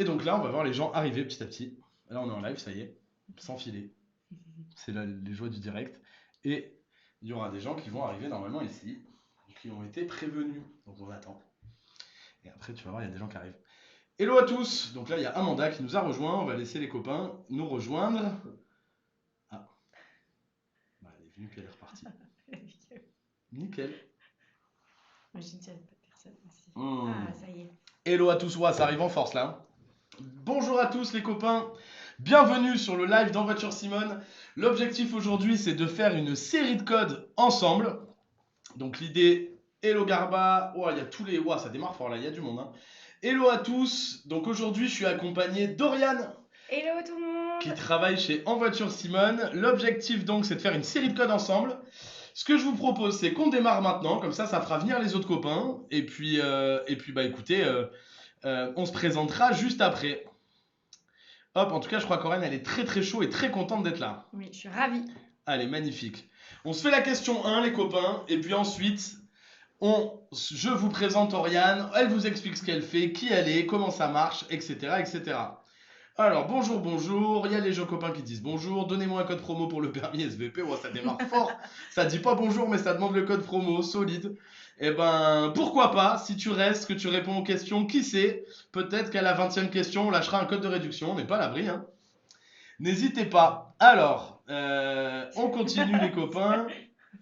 Et donc là, on va voir les gens arriver petit à petit. Là, on est en live, ça y est, sans filer. C'est les joies du direct. Et il y aura des gens qui vont arriver normalement ici, qui ont été prévenus. Donc on attend. Et après, tu vas voir, il y a des gens qui arrivent. Hello à tous. Donc là, il y a Amanda qui nous a rejoint. On va laisser les copains nous rejoindre. Ah, bah, elle est venue puis elle est repartie. Nickel. Moi, j'ai dit à pas de personne aussi. Hmm. Ah, ça y est. Hello à tous, ouais, ça arrive en force là. Bonjour à tous les copains, bienvenue sur le live d'En Voiture Simone. L'objectif aujourd'hui c'est de faire une série de codes ensemble. Donc l'idée, hello Garba, oh, il y a tous les, oh, ça démarre fort là, il y a du monde. Hein. Hello à tous, donc aujourd'hui je suis accompagné d'Oriane Hello tout le monde. qui travaille chez En Voiture Simone. L'objectif donc c'est de faire une série de codes ensemble. Ce que je vous propose c'est qu'on démarre maintenant, comme ça fera venir les autres copains. Et puis bah écoutez, on se présentera juste après. Hop, en tout cas, je crois qu'Aurène, elle est très très chaud et très contente d'être là. Oui, je suis ravie. Allez, magnifique. On se fait la question 1, les copains, et puis ensuite, je vous présente Oriane, elle vous explique ce qu'elle fait, qui elle est, comment ça marche, etc. etc. Alors, bonjour, bonjour, il y a les gens copains qui disent bonjour, donnez-moi un code promo pour le permis SVP, oh, ça démarre fort, ça dit pas bonjour, mais ça demande le code promo, solide. Eh ben, pourquoi pas, si tu restes, que tu réponds aux questions, qui sait, peut-être qu'à la 20e question, on lâchera un code de réduction, on n'est pas à l'abri, hein. N'hésitez pas. Alors, on continue les copains.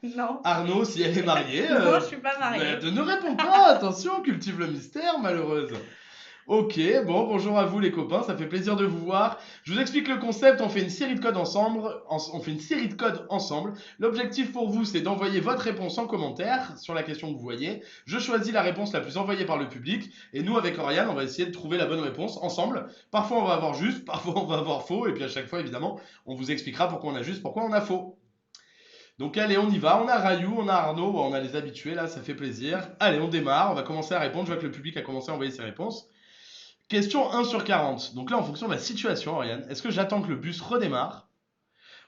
Non. Arnaud, si elle est mariée. Non, je suis pas mariée. Ne réponds pas, attention, cultive le mystère, malheureuse. Ok, bon, bonjour à vous les copains, ça fait plaisir de vous voir. Je vous explique le concept, on fait une série de codes ensemble. L'objectif pour vous, c'est d'envoyer votre réponse en commentaire sur la question que vous voyez. Je choisis la réponse la plus envoyée par le public. Et nous, avec Oriane, on va essayer de trouver la bonne réponse ensemble. Parfois, on va avoir juste, parfois, on va avoir faux. Et puis à chaque fois, évidemment, on vous expliquera pourquoi on a juste, pourquoi on a faux. Donc allez, on y va. On a Rayou, on a Arnaud, bon, on a les habitués là, ça fait plaisir. Allez, on démarre, on va commencer à répondre. Je vois que le public a commencé à envoyer ses réponses. Question 1 sur 40. Donc là, en fonction de la situation, Oriane, est-ce que j'attends que le bus redémarre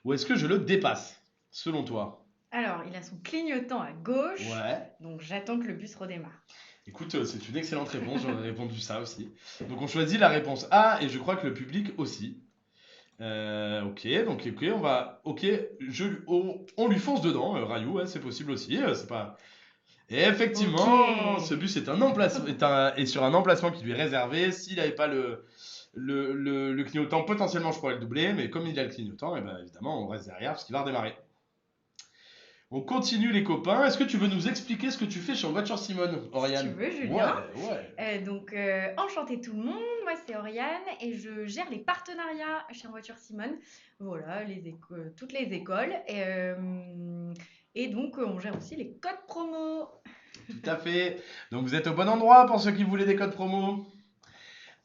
ou est-ce que je le dépasse, selon toi? Alors, il a son clignotant à gauche. Ouais. Donc, j'attends que le bus redémarre. Écoute, c'est une excellente réponse, j'aurais répondu ça aussi. Donc on choisit la réponse A et je crois que le public aussi. Ok, donc ok, on va. Ok, on lui fonce dedans, Rayou, ouais, c'est possible aussi. C'est pas. Et effectivement, Ok. ce bus est est sur un emplacement qui lui est réservé. S'il n'avait pas le clignotant, potentiellement je pourrais le doubler, mais comme il a le clignotant, et ben évidemment on reste derrière parce qu'il va redémarrer. On continue les copains. Est-ce que tu veux nous expliquer ce que tu fais chez En Voiture Simone, Oriane? Si tu veux, Julien. Ouais. Donc, enchanté tout le monde. Moi, c'est Oriane et je gère les partenariats chez En Voiture Simone. Voilà, toutes les écoles. Et donc, on gère aussi les codes promo. Tout à fait. Donc vous êtes au bon endroit pour ceux qui voulaient des codes promo.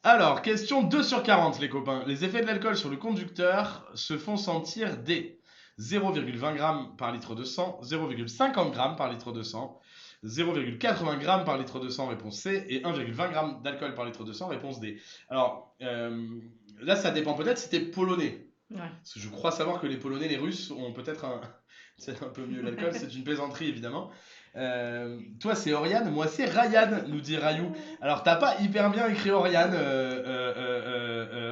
Alors, question 2 sur 40, les copains. Les effets de l'alcool sur le conducteur se font sentir dès 0,20 g par litre de sang, 0,50 g par litre de sang, 0,80 g par litre de sang, réponse C, et 1,20 g d'alcool par litre de sang, réponse D. Alors, là, ça dépend peut-être si t'es polonais. Ouais. Parce que je crois savoir que les Polonais, les Russes ont peut-être c'est un peu mieux l'alcool, c'est une plaisanterie évidemment. Toi c'est Oriane, moi c'est Ryan, nous dit Rayou. Alors t'as pas hyper bien écrit Oriane,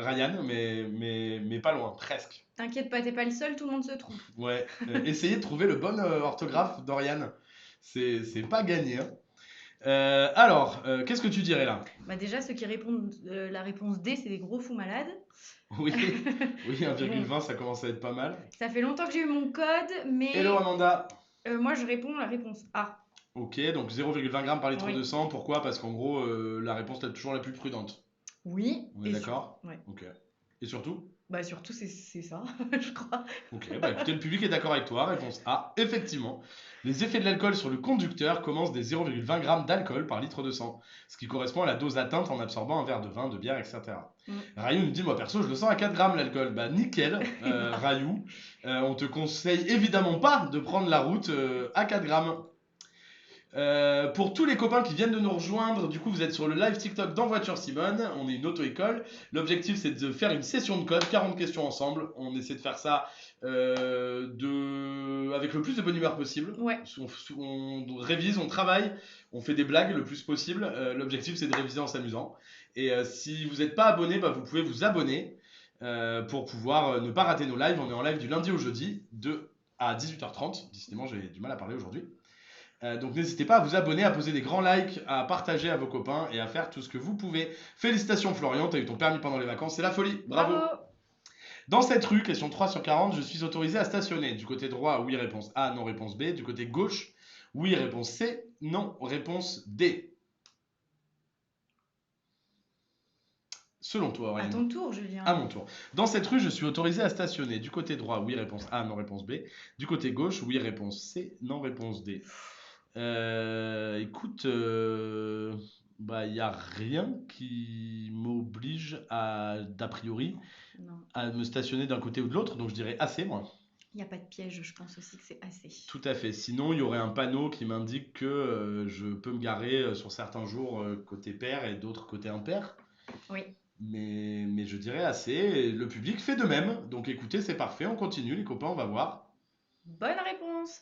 Ryan, mais pas loin, presque. T'inquiète pas, t'es pas le seul, tout le monde se trompe. Ouais, essayez de trouver le bon orthographe d'Oriane. C'est pas gagné. Hein. Alors, qu'est-ce que tu dirais là? Bah déjà, ceux qui répondent la réponse D, c'est des gros fous malades. Oui, 1,20 ça commence à être pas mal. Ça fait longtemps que j'ai eu mon code, mais Hello Amanda. moi je réponds la réponse A. Ok, donc 0,20 g par litre Oui. de sang. Pourquoi? Parce qu'en gros, la réponse est toujours la plus prudente. Oui. On est d'accord? Ouais. Ok. Et surtout? Bah surtout c'est ça, je crois. Ok, bah écoutez, le public est d'accord avec toi. Réponse A. Effectivement, les effets de l'alcool sur le conducteur commencent dès 0,20 g d'alcool par litre de sang, ce qui correspond à la dose atteinte en absorbant un verre de vin, de bière, etc. Rayou nous dit, moi perso, je le sens à 4 grammes l'alcool. Bah nickel, Rayou. On te conseille évidemment pas de prendre la route à 4 grammes. Pour tous les copains qui viennent de nous rejoindre, du coup vous êtes sur le live TikTok d'En Voiture Simone, on est une auto-école. L'objectif c'est de faire une session de code, 40 questions ensemble. On essaie de faire ça avec le plus de bonne humeur possible. Ouais. On révise, on travaille, on fait des blagues le plus possible. L'objectif c'est de réviser en s'amusant. Et si vous n'êtes pas abonné, bah, vous pouvez vous abonner pour pouvoir ne pas rater nos lives. On est en live du lundi au jeudi à 18h30. Décidément, j'ai du mal à parler aujourd'hui. Donc n'hésitez pas à vous abonner, à poser des grands likes, à partager à vos copains et à faire tout ce que vous pouvez. Félicitations Florian, tu as eu ton permis pendant les vacances, c'est la folie. Bravo. Dans cette rue, question 3 sur 40, je suis autorisé à stationner. Du côté droit, oui, réponse A, non, réponse B. Du côté gauche, oui, réponse C, non, réponse D. Selon toi, À Aurélien. ton tour, Julien. À mon tour. Dans cette rue, je suis autorisé à stationner. Du côté droit, oui, réponse A, non, réponse B. Du côté gauche, oui, réponse C, non, réponse D. Écoute, bah, il n'y a rien qui m'oblige d'a priori, Non. à me stationner d'un côté ou de l'autre, donc je dirais assez, moi. Il n'y a pas de piège, je pense aussi que c'est assez. Tout à fait. Sinon, il y aurait un panneau qui m'indique que je peux me garer sur certains jours côté pair et d'autres côté impair. Oui. Mais je dirais assez. Et le public fait de même. Donc écoutez, c'est parfait. On continue, les copains, on va voir. Bonne réponse.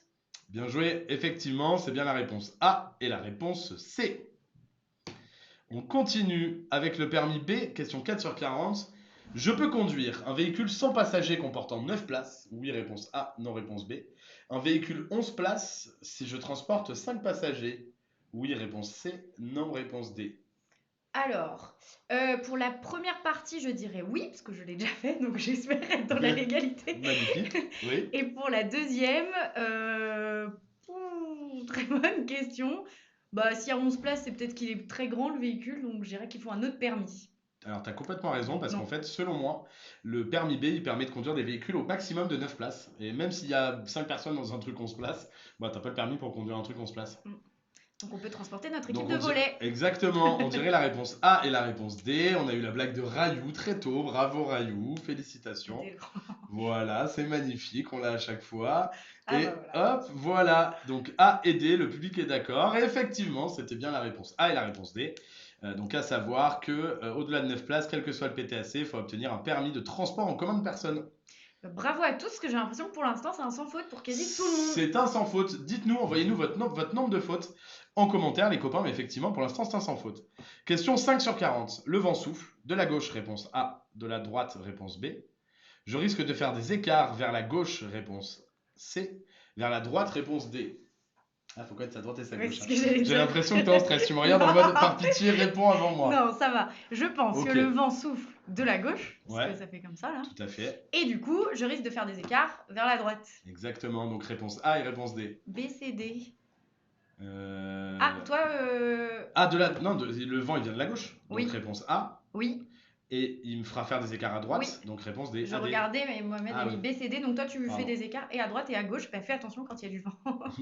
Bien joué. Effectivement, c'est bien la réponse A et la réponse C. On continue avec le permis B, question 4 sur 40. Je peux conduire un véhicule sans passager comportant 9 places. Oui, réponse A, non, réponse B. Un véhicule 11 places si je transporte 5 passagers. Oui, réponse C, non, réponse D. Alors, pour la première partie, je dirais oui, parce que je l'ai déjà fait, donc j'espère être dans la légalité. Magnifique, oui. Et pour la deuxième, très bonne question. Bah, s'il y a 11 places, c'est peut-être qu'il est très grand le véhicule, donc je dirais qu'il faut un autre permis. Alors, tu as complètement raison, parce Non. qu'en fait, selon moi, le permis B, il permet de conduire des véhicules au maximum de 9 places. Et même s'il y a 5 personnes dans un truc 11 places, bah, tu n'as pas le permis pour conduire un truc 11 places. Donc on peut transporter notre Donc équipe de volley. Exactement, on dirait la réponse A et la réponse D. On a eu la blague de Rayou très tôt. Bravo Rayou, félicitations. Voilà, c'est magnifique, on l'a à chaque fois. Ah Et bah voilà. hop, voilà. Donc A et D, le public est d'accord. Et effectivement, c'était bien la réponse A et la réponse D. Donc à savoir que au-delà de 9 places, quel que soit le PTAC, il faut obtenir un permis de transport en commun de personnes. Bravo à tous, parce que j'ai l'impression que pour l'instant c'est un sans faute pour quasi tout le monde. C'est un sans faute. Dites-nous, envoyez-nous votre nombre de fautes en commentaire, les copains, mais effectivement, pour l'instant, c'est un sans faute. Question 5 sur 40. Le vent souffle. De la gauche, réponse A. De la droite, réponse B. Je risque de faire des écarts vers la gauche, réponse C. Vers la droite, réponse D. Ah, faut connaître sa droite et sa gauche. J'ai l'impression que t'es en stress. Tu me regardes en mode par pitié, réponds avant moi. Non, ça va. Je pense que le vent souffle de la gauche, parce que ça fait comme ça là. Tout à fait. Et du coup, je risque de faire des écarts vers la droite. Exactement. Donc réponse A et réponse D. B, C, D. Ah, toi. Ah, non, le vent il vient de la gauche. Donc oui. Réponse A. Oui. Et il me fera faire des écarts à droite, oui. Donc réponse D. Je regardais, mais Mohamed a mis B, C, D, donc toi tu fais des écarts et à droite et à gauche, bah, fais attention quand il y a du vent.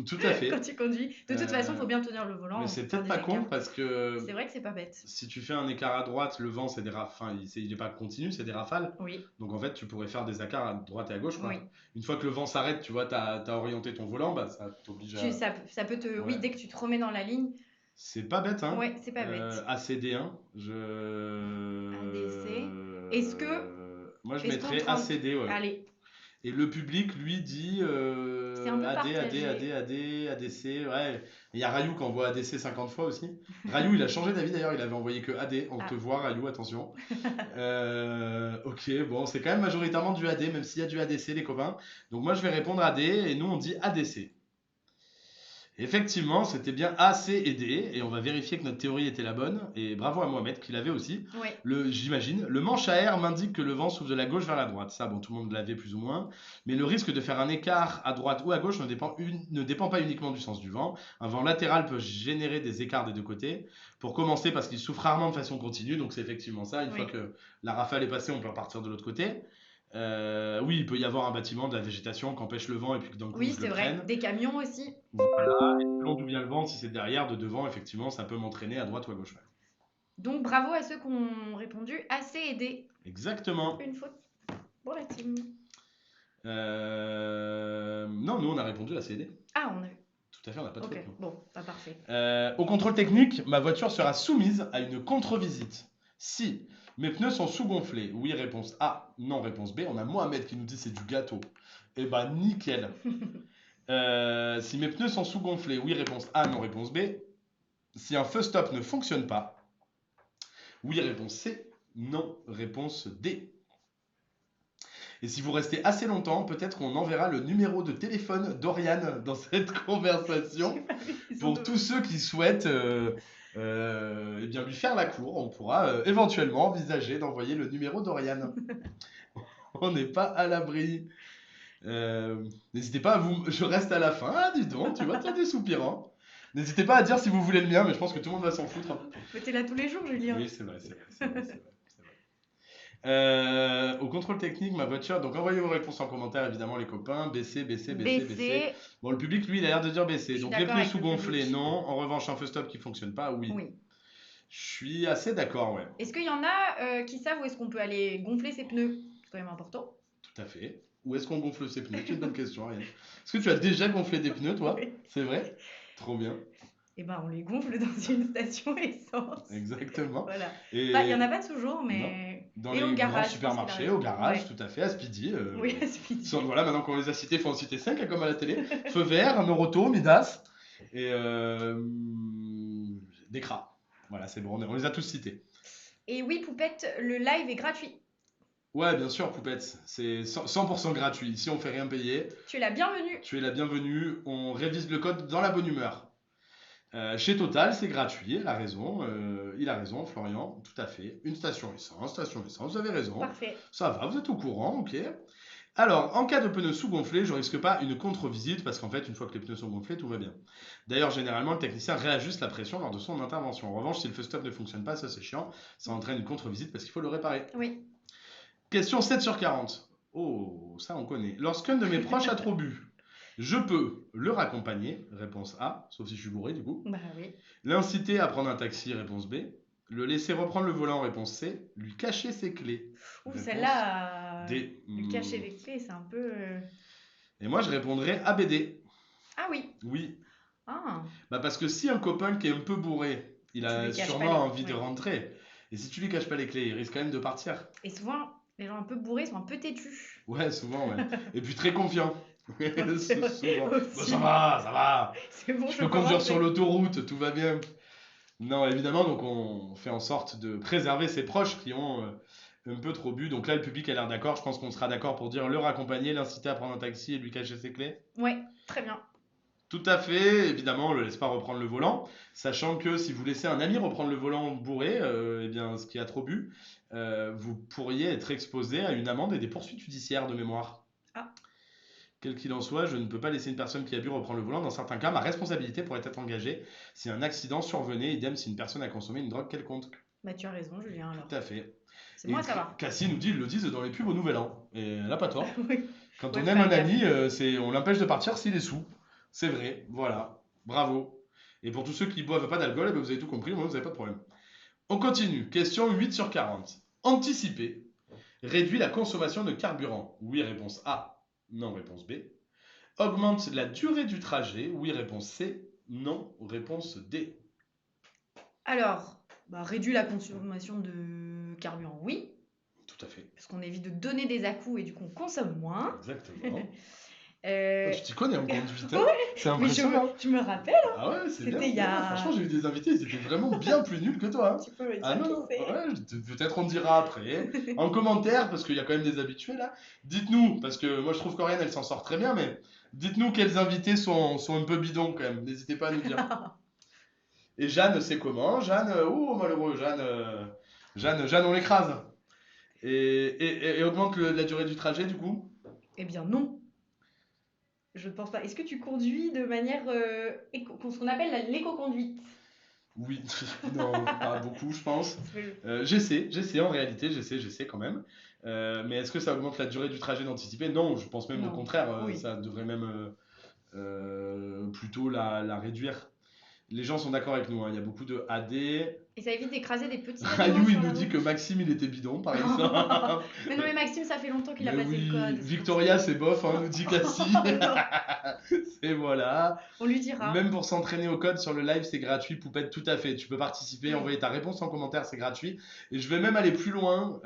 Tout à fait. Quand tu conduis. De toute façon, il faut bien tenir le volant. Mais c'est peut-être pas con parce que. C'est vrai que c'est pas bête. Si tu fais un écart à droite, le vent c'est des rafales. Il est pas continu, c'est des rafales. Oui. Donc en fait, tu pourrais faire des écarts à droite et à gauche. Quoi. Oui. Une fois que le vent s'arrête, tu vois, t'as orienté ton volant, bah ça t'oblige à. Ça peut te. Oui, dès que tu te remets dans la ligne. C'est pas bête, hein. Ouais, c'est pas bête. ACD1, ADC. Est-ce que. Moi je mettrais ACD, ouais. Allez. Et le public, lui, dit AD, ADC. Ouais. Il y a Rayou qui envoie ADC 50 fois aussi. Rayou, il a changé d'avis d'ailleurs, il avait envoyé que AD. On te voit, Rayou, attention. Ok, bon, c'est quand même majoritairement du AD, même s'il y a du ADC, les copains. Donc moi, je vais répondre AD et nous, on dit ADC. Effectivement, c'était bien A, C et D, et on va vérifier que notre théorie était la bonne. Et bravo à Mohamed qui l'avait aussi. Oui. J'imagine. Le manche à air m'indique que le vent souffle de la gauche vers la droite. Ça, bon, tout le monde l'avait plus ou moins. Mais le risque de faire un écart à droite ou à gauche ne dépend pas uniquement du sens du vent. Un vent latéral peut générer des écarts des deux côtés. Pour commencer, parce qu'il souffle rarement de façon continue, donc c'est effectivement ça. Une fois que la rafale est passée, on peut repartir de l'autre côté. Oui, il peut y avoir un bâtiment, de la végétation qui empêche le vent et puis que d'un coup, oui, c'est vrai. Des camions aussi. Voilà, et selon d'où vient le vent, si c'est derrière, de devant, effectivement, ça peut m'entraîner à droite ou à gauche. Donc bravo à ceux qui ont répondu A, C et D. Exactement. Une faute pour la team. Non, nous on a répondu à C et D. Ah, on a eu. Tout à fait, on n'a pas de faute. Bon, pas parfait. Au contrôle technique, ma voiture sera soumise à une contre-visite. Si mes pneus sont sous-gonflés, oui, réponse A, non, réponse B. On a Mohamed qui nous dit c'est du gâteau. Eh ben, nickel. Si mes pneus sont sous-gonflés, oui, réponse A, non, réponse B. Si un feu stop ne fonctionne pas, Oui, réponse C. Non, réponse D. Et si vous restez assez longtemps, peut-être qu'on enverra le numéro de téléphone d'Oriane dans cette conversation J'ai pas vu, ils ont pour tous ceux qui souhaitent eh bien, lui faire la cour. On pourra éventuellement envisager d'envoyer le numéro d'Oriane. On n'est pas à l'abri. N'hésitez pas à vous. Je reste à la fin. Ah, dis donc, tu vois, t'as des soupirants. N'hésitez pas à dire si vous voulez le mien, mais je pense que tout le monde va s'en foutre. Mais t'es là tous les jours, Julien. Oui, c'est vrai, c'est vrai, c'est vrai, c'est vrai. Au contrôle technique, ma voiture. Donc envoyez vos réponses en commentaire, évidemment, les copains. BC, BC, BC, BC. BC. Bon, le public, lui, il a l'air de dire Je BC. suis Donc les d'accord pneus avec le sous-gonflés, public. non. En revanche, un feu stop qui fonctionne pas, oui. Oui. Je suis assez d'accord, ouais. Est-ce qu'il y en a qui savent où est-ce qu'on peut aller gonfler ses pneus? C'est quand même important. Tout à fait. Où est-ce qu'on gonfle ses pneus? C'est une bonne question, Ariane. Est-ce que tu as déjà gonflé des pneus, toi? Oui. C'est vrai? Trop bien. Eh ben, on les gonfle dans une station essence. Exactement. Voilà. Et Enfin, il y en a pas toujours, mais. dans Et les au garage, grands je pense qu'il a supermarchés, raison. au garage, Ouais. tout à fait, à Speedy. Oui, à Speedy. Voilà, maintenant qu'on les a cités, il faut en citer 5, comme à la télé. Feu vert, Noroto, Midas et Decra. Voilà, c'est bon, on les a tous cités. Et oui, Poupette, le live est gratuit. Ouais, bien sûr, Poupette, c'est 100% gratuit. Ici, on fait rien payer. Tu es la bienvenue. Tu es la bienvenue. On révise le code dans la bonne humeur. Chez Total, c'est gratuit. Il a raison, Florian. Tout à fait. Une station essence. Vous avez raison. Parfait. Ça va, vous êtes au courant, ok. Alors, en cas de pneus sous-gonflés, je risque pas une contre-visite parce qu'en fait, une fois que les pneus sont gonflés, tout va bien. D'ailleurs, généralement, le technicien réajuste la pression lors de son intervention. En revanche, si le feu stop ne fonctionne pas, ça c'est chiant, ça entraîne une contre-visite parce qu'il faut le réparer. Oui. Question 7 sur 40. Oh, ça on connaît. Lorsqu'un de mes proches a trop bu, je peux le raccompagner, réponse A, sauf si je suis bourré du coup. Bah oui. L'inciter à prendre un taxi, réponse B. Le laisser reprendre le volant, réponse C. Lui cacher ses clés. Ouh, Réponse celle-là, D. lui cacher les clés, c'est un peu. Et moi je répondrais ABD. Ah oui. Oui. Ah. Bah parce que si un copain qui est un peu bourré, il Tu a lui caches sûrement pas les- envie de ouais. rentrer. Et si tu lui caches pas les clés, il risque quand même de partir. Et souvent, les gens un peu bourrés sont un peu têtus. Ouais, souvent, ouais. Et puis très confiant. Souvent. Aussi. Bon, ça va. C'est bon, Je peux conduire sur l'autoroute, tout va bien. Non, évidemment, donc on fait en sorte de préserver ses proches qui ont un peu trop bu. Donc là, le public a l'air d'accord. Je pense qu'on sera d'accord pour dire le raccompagner, l'inciter à prendre un taxi et lui cacher ses clés. Ouais, très bien. Tout à fait, évidemment, on ne le laisse pas reprendre le volant, sachant que si vous laissez un ami reprendre le volant bourré, eh bien, ce qui a trop bu, vous pourriez être exposé à une amende et des poursuites judiciaires de mémoire. Ah. Quel qu'il en soit, je ne peux pas laisser une personne qui a bu reprendre le volant. Dans certains cas, ma responsabilité pourrait être engagée si un accident survenait, idem si une personne a consommé une drogue quelconque. Bah tu as raison, Julien, alors. Tout à fait. C'est moi à savoir. Cassie nous dit, ils le disent dans les pubs au Nouvel An. Et elle n'a pas tort. Oui. Quand Ouais, on aime faire un gaffe. ami, on l'empêche de partir s'il est sous. C'est vrai, voilà. Bravo. Et pour tous ceux qui boivent pas d'alcool, eh ben, vous avez tout compris, moi vous n'avez pas de problème. On continue. Question 8 sur 40. Anticiper réduit la consommation de carburant. Oui, réponse A. Non, réponse B. Augmente la durée du trajet. Oui, réponse C. Non, réponse D. Alors, bah, réduit la consommation de carburant, oui, Tout à fait. parce qu'on évite de donner des à-coups et du coup on consomme moins. Exactement. Euh, Tu t'y connais en conduite, hein? Ouais, C'est mais impressionnant. je me rappelle, Ah ouais, c'est bien. c'était il y a- Franchement, j'ai eu des invités, ils étaient vraiment bien plus nuls que toi, hein. tu peux me dire Ah qui non, c'est. ouais, peut-être on dira après. En commentaire, parce qu'il y a quand même des habitués là. Dites-nous, parce que moi je trouve qu'Oriane elle s'en sort très bien, mais dites-nous quels invités sont un peu bidons quand même. N'hésitez pas à nous dire. Et Jeanne, c'est comment? Jeanne, oh malheureux, Jeanne, on l'écrase. Et augmente la durée du trajet du coup? Eh bien non, je ne pense pas. Est-ce que tu conduis de manière ce qu'on appelle l'éco-conduite? Oui, non, pas beaucoup je pense. J'essaie en réalité, j'essaie quand même. Mais est-ce que ça augmente la durée du trajet d'anticiper? Non, je pense même au Non. contraire, Oui. ça devrait même plutôt la réduire. Les gens sont d'accord avec nous, hein. Il y a beaucoup de AD. Et ça évite d'écraser des petits Rayou, animaux il sur nous la dit route. que Maxime il était bidon par exemple. Mais non, mais Maxime, ça fait longtemps qu'il a Mais passé le code. c'est pour Victoria ça. c'est bof, hein, nous dit Cassie. Et voilà. On lui dira. Même pour s'entraîner au code sur le live, c'est gratuit. Poupette, tout à fait. Tu peux participer, Oui. envoyer ta réponse en commentaire, c'est gratuit. Et je vais même aller plus loin.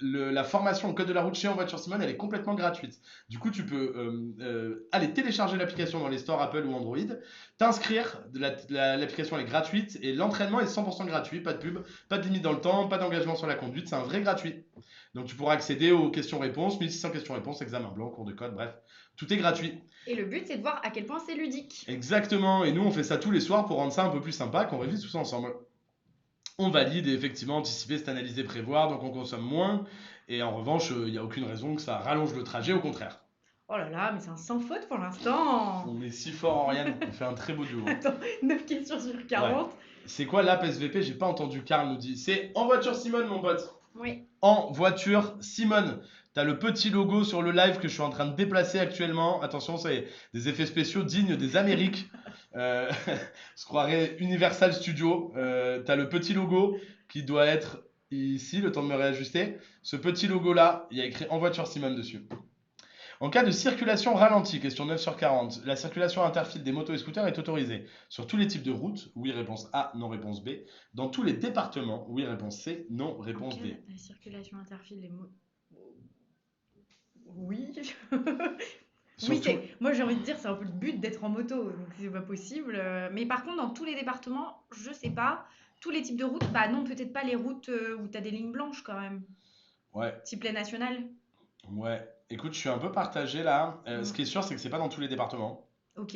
La formation au code de la route chez En Voiture Simone, elle est complètement gratuite. Du coup, tu peux aller télécharger l'application dans les stores Apple ou Android, t'inscrire. L'application elle est gratuite et l'entraînement est 100% gratuit. gratuit, pas de pub, pas de limite dans le temps, pas d'engagement sur la conduite, c'est un vrai gratuit. Donc tu pourras accéder aux questions-réponses, 1600 questions-réponses, examen blanc, cours de code, bref, tout est gratuit. Et le but, c'est de voir à quel point c'est ludique. Exactement, et nous on fait ça tous les soirs pour rendre ça un peu plus sympa, qu'on révise tout ça ensemble. On valide et effectivement anticiper, c'est analyser, prévoir, donc on consomme moins. Et en revanche, il n'y a aucune raison que ça rallonge le trajet, au contraire. Oh là là, mais c'est un sans faute pour l'instant. On est si fort, Oriane, on fait un très beau duo. Attends, 9 questions sur 40. C'est quoi l'app SVP? J'ai pas entendu, Karl nous dit. C'est En Voiture Simone, mon pote. Oui. En Voiture Simone. T'as le petit logo sur le live que je suis en train de déplacer actuellement. Attention, c'est des effets spéciaux dignes des Amériques. Je croirais Universal Studios. T'as le petit logo qui doit être ici, le temps de me réajuster. Ce petit logo là, il y a écrit En Voiture Simone dessus. En cas de circulation ralentie, question 9 sur 40, la circulation interfile des motos et scooters est autorisée sur tous les types de routes, oui réponse A, non réponse B, dans tous les départements, oui réponse C, non réponse Ok, D. la circulation interfile les mots. Oui. Sur Oui, tout- moi j'ai envie de dire, c'est un peu le but d'être en moto, donc c'est pas possible. Mais par contre, dans tous les départements, je sais pas. Tous les types de routes, bah non, peut-être pas les routes où t'as des lignes blanches quand même. Ouais, Type les nationales. ouais. Écoute, je suis un peu partagé là. Ce Mm. qui est sûr, c'est que c'est pas dans tous les départements. Ok,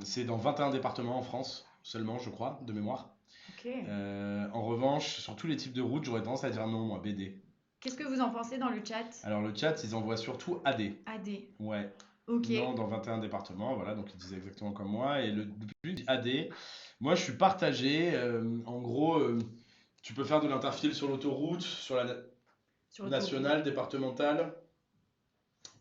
C'est dans 21 départements en France seulement, je crois, de mémoire. ok. En revanche, sur tous les types de routes, j'aurais tendance à dire non, moi, BD. Qu'est-ce que vous en pensez dans le chat? Alors le chat, ils envoient surtout AD. AD. Ouais. Ok. Non, dans 21 départements, voilà, donc ils disaient exactement comme moi. Et le but dit AD, moi je suis partagé. En gros, tu peux faire de l'interfile sur l'autoroute, sur la Sur l'autoroute. nationale, départementale,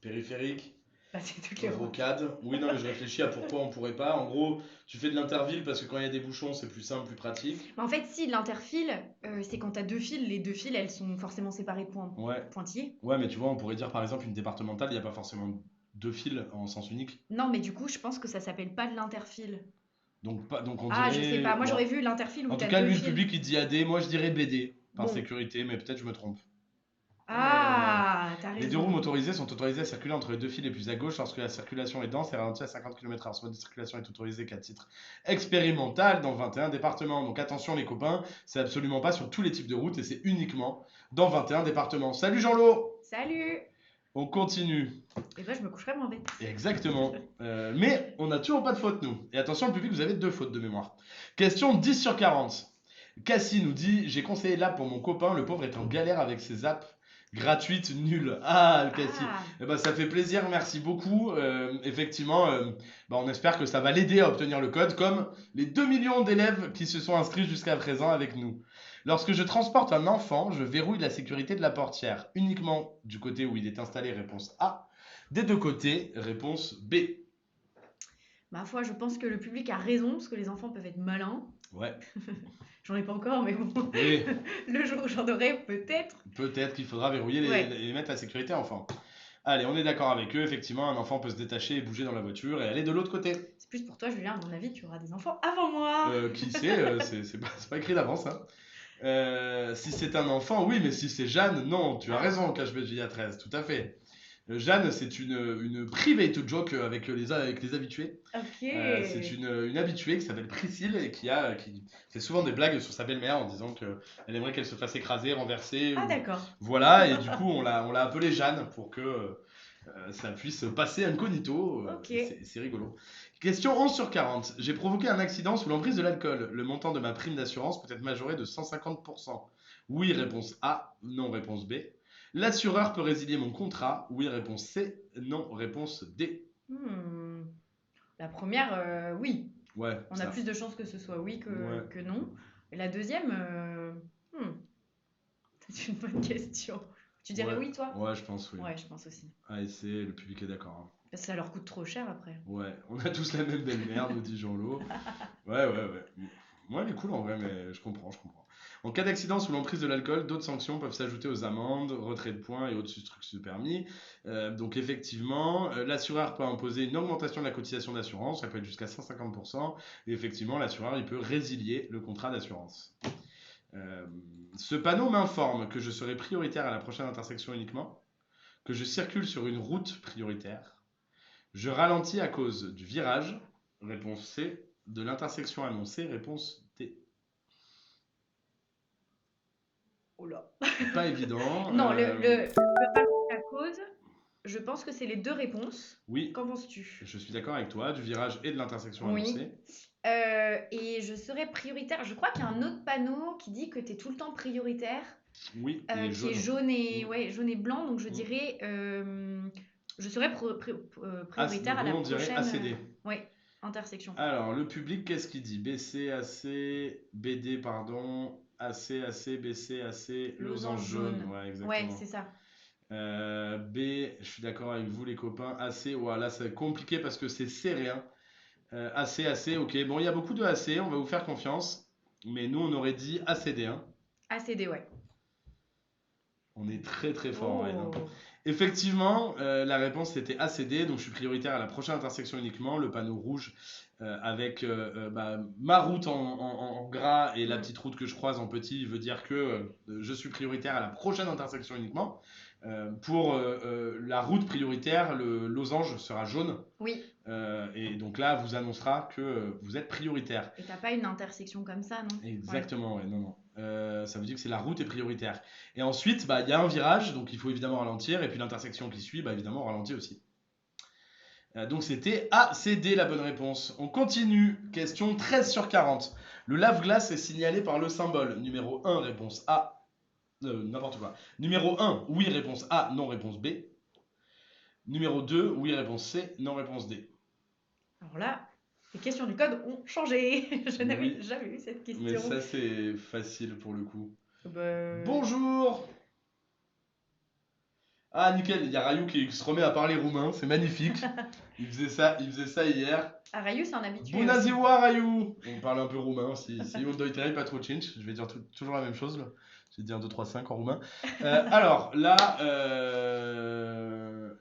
périphérique, Bah, c'est toutes les routes. rocade. Oui, non, mais je réfléchis à pourquoi on pourrait pas. En gros, tu fais de l'interville parce que quand il y a des bouchons, c'est plus simple, plus pratique. Mais en fait, si l'interfile, c'est quand t'as deux fils, les deux fils, elles sont forcément séparées Ouais. pointillés. Ouais, mais tu vois, on pourrait dire par exemple une départementale, il n'y a pas forcément deux fils en sens unique. Non, mais du coup, je pense que ça s'appelle pas de l'interfile. Donc on Ah, je dirait. sais pas. Moi, Bon. j'aurais vu l'interfile où En tout t'as cas, deux lui, le fils. public, il dit AD. Moi, je dirais BD, par Bon. sécurité, mais peut-être je me trompe. Ah, t'as Les deux roues raison. motorisées sont autorisées à circuler entre les deux fils les plus à gauche lorsque la circulation est dense et ralentie à 50 km/h. Ce mode de circulation est autorisé qu'à titre expérimental dans 21 départements. Donc attention les copains, c'est absolument pas sur tous les types de routes et c'est uniquement dans 21 départements. Salut Jean-Lo. Salut. On continue. Et ben, je me coucherai moins bête. Exactement. Mais on n'a toujours pas de faute, nous. Et attention, le public, vous avez deux fautes de mémoire. Question 10 sur 40. Cassie nous dit: J'ai conseillé l'app pour mon copain, le pauvre est en galère avec ses apps gratuites nulles. Ah, Cassie. Ah, Eh ben, ça fait plaisir, merci beaucoup. Effectivement, on espère que ça va l'aider à obtenir le code, comme les 2 millions d'élèves qui se sont inscrits jusqu'à présent avec nous. Lorsque je transporte un enfant, je verrouille la sécurité de la portière uniquement du côté où il est installé, réponse A. Des deux côtés, réponse B. ma foi, je pense que le public a raison, parce que les enfants peuvent être malins. Ouais, J'en ai pas encore, mais bon, oui, le jour où j'en aurai, peut-être. peut-être qu'il faudra verrouiller Ouais. les mettre la sécurité enfant. Allez, on est d'accord avec eux. Effectivement, un enfant peut se détacher et bouger dans la voiture et aller de l'autre côté. C'est plus pour toi, Julien, à mon avis, tu auras des enfants avant moi. Qui sait, c'est pas écrit d'avance. Hein. Si c'est un enfant, oui, mais si c'est Jeanne, non, tu as raison, KHBJ13, tout à fait. Jeanne, c'est une private joke avec les habitués. Ok. C'est une habituée qui s'appelle Priscille et qui fait souvent des blagues sur sa belle-mère en disant qu'elle aimerait qu'elle se fasse écraser, renverser. Ah, ou- d'accord. Voilà, et du coup, on l'a appelée Jeanne pour que ça puisse passer incognito. Ok. C'est rigolo. Question 11 sur 40. J'ai provoqué un accident sous l'emprise de l'alcool. Le montant de ma prime d'assurance peut être majoré de 150%. Oui, réponse A. Non, réponse B. L'assureur peut résilier mon contrat. Oui, réponse C. Non, réponse D. Hmm. La première, oui. Ouais, On a ça. plus de chances que ce soit oui Ouais. que non. Et la deuxième, c'est une bonne question. Tu dirais Ouais. oui, toi? Ouais, je pense oui. Ouais, je pense aussi. Ah, et c'est le public est d'accord. Hein. Parce que ça leur coûte trop cher après. Ouais, on a tous la même belle-mère, nous dit Jean-Lo. Ouais. Moi, elle est cool en vrai, mais je comprends. En cas d'accident sous l'emprise de l'alcool, d'autres sanctions peuvent s'ajouter aux amendes, retrait de points et autres substructions de permis. Donc effectivement, l'assureur peut imposer une augmentation de la cotisation d'assurance, ça peut être jusqu'à 150%. Et effectivement, l'assureur, il peut résilier le contrat d'assurance. Ce panneau m'informe que je serai prioritaire à la prochaine intersection uniquement, que je circule sur une route prioritaire. Je ralentis à cause du virage, réponse C, de l'intersection annoncée, réponse D. Oh là. Pas évident. Non, le ralenti à cause, je pense que c'est les deux réponses. Oui, Qu'en penses-tu? je suis d'accord avec toi, du virage et de l'intersection Oui. annoncée. Et je serais prioritaire. Je crois qu'il y a un autre panneau qui dit que tu es tout le temps prioritaire, Oui, et qui est jaune. jaune et, Mm. ouais, jaune et blanc. Donc je Mm. dirais, je serais prioritaire Donc à la nous, on dirait prochaine ACD. ouais, intersection. Alors, le public, qu'est-ce qu'il dit? BC, AC, BD, pardon. AC, AC, BC, AC, losange jaune. Ouais, Ouais, exactement. c'est ça. B, je suis d'accord avec vous, les copains. AC, voilà, c'est compliqué parce que c'est serré, hein. AC, AC, ok. Bon, il y a beaucoup de AC, on va vous faire confiance. Mais nous, on aurait dit ACD, hein. ACD, ouais. On est très très fort en N, hein. Oh. Effectivement, la réponse c'était ACD, donc je suis prioritaire à la prochaine intersection uniquement, le panneau rouge avec ma route en gras et la Mm. petite route que je croise en petit veut dire que je suis prioritaire à la prochaine intersection uniquement. Pour la route prioritaire, le losange sera jaune. Oui. Et donc là, vous annoncera que vous êtes prioritaire. Et t'as pas une intersection comme ça, non? Exactement, ouais, non, non. Ça veut dire que c'est la route est prioritaire. Et ensuite, il y a un virage, donc il faut évidemment ralentir, et puis l'intersection qui suit, évidemment, on ralentit aussi. Donc c'était A, C, D la bonne réponse. On continue, question 13 sur 40. Le lave-glace est signalé par le symbole. Numéro 1, réponse A. N'importe quoi. Numéro 1, oui, réponse A, non, réponse B. Numéro 2, oui, réponse C, non, réponse D. Alors là, les questions du code ont changé. Je n'avais Oui. jamais eu cette question. Mais ça, c'est facile pour le coup. Bah, Bonjour! Ah, nickel, il y a Rayou qui se remet à parler roumain, c'est magnifique. Il faisait ça hier. Ah, Rayou, c'est un habitué Bună aussi. ziua, Rayou! On parle un peu roumain aussi ici. On doit pas trop cinci. Je vais dire toujours la même chose. Là. Je vais dire 2, 3, 5 en roumain. Alors, là,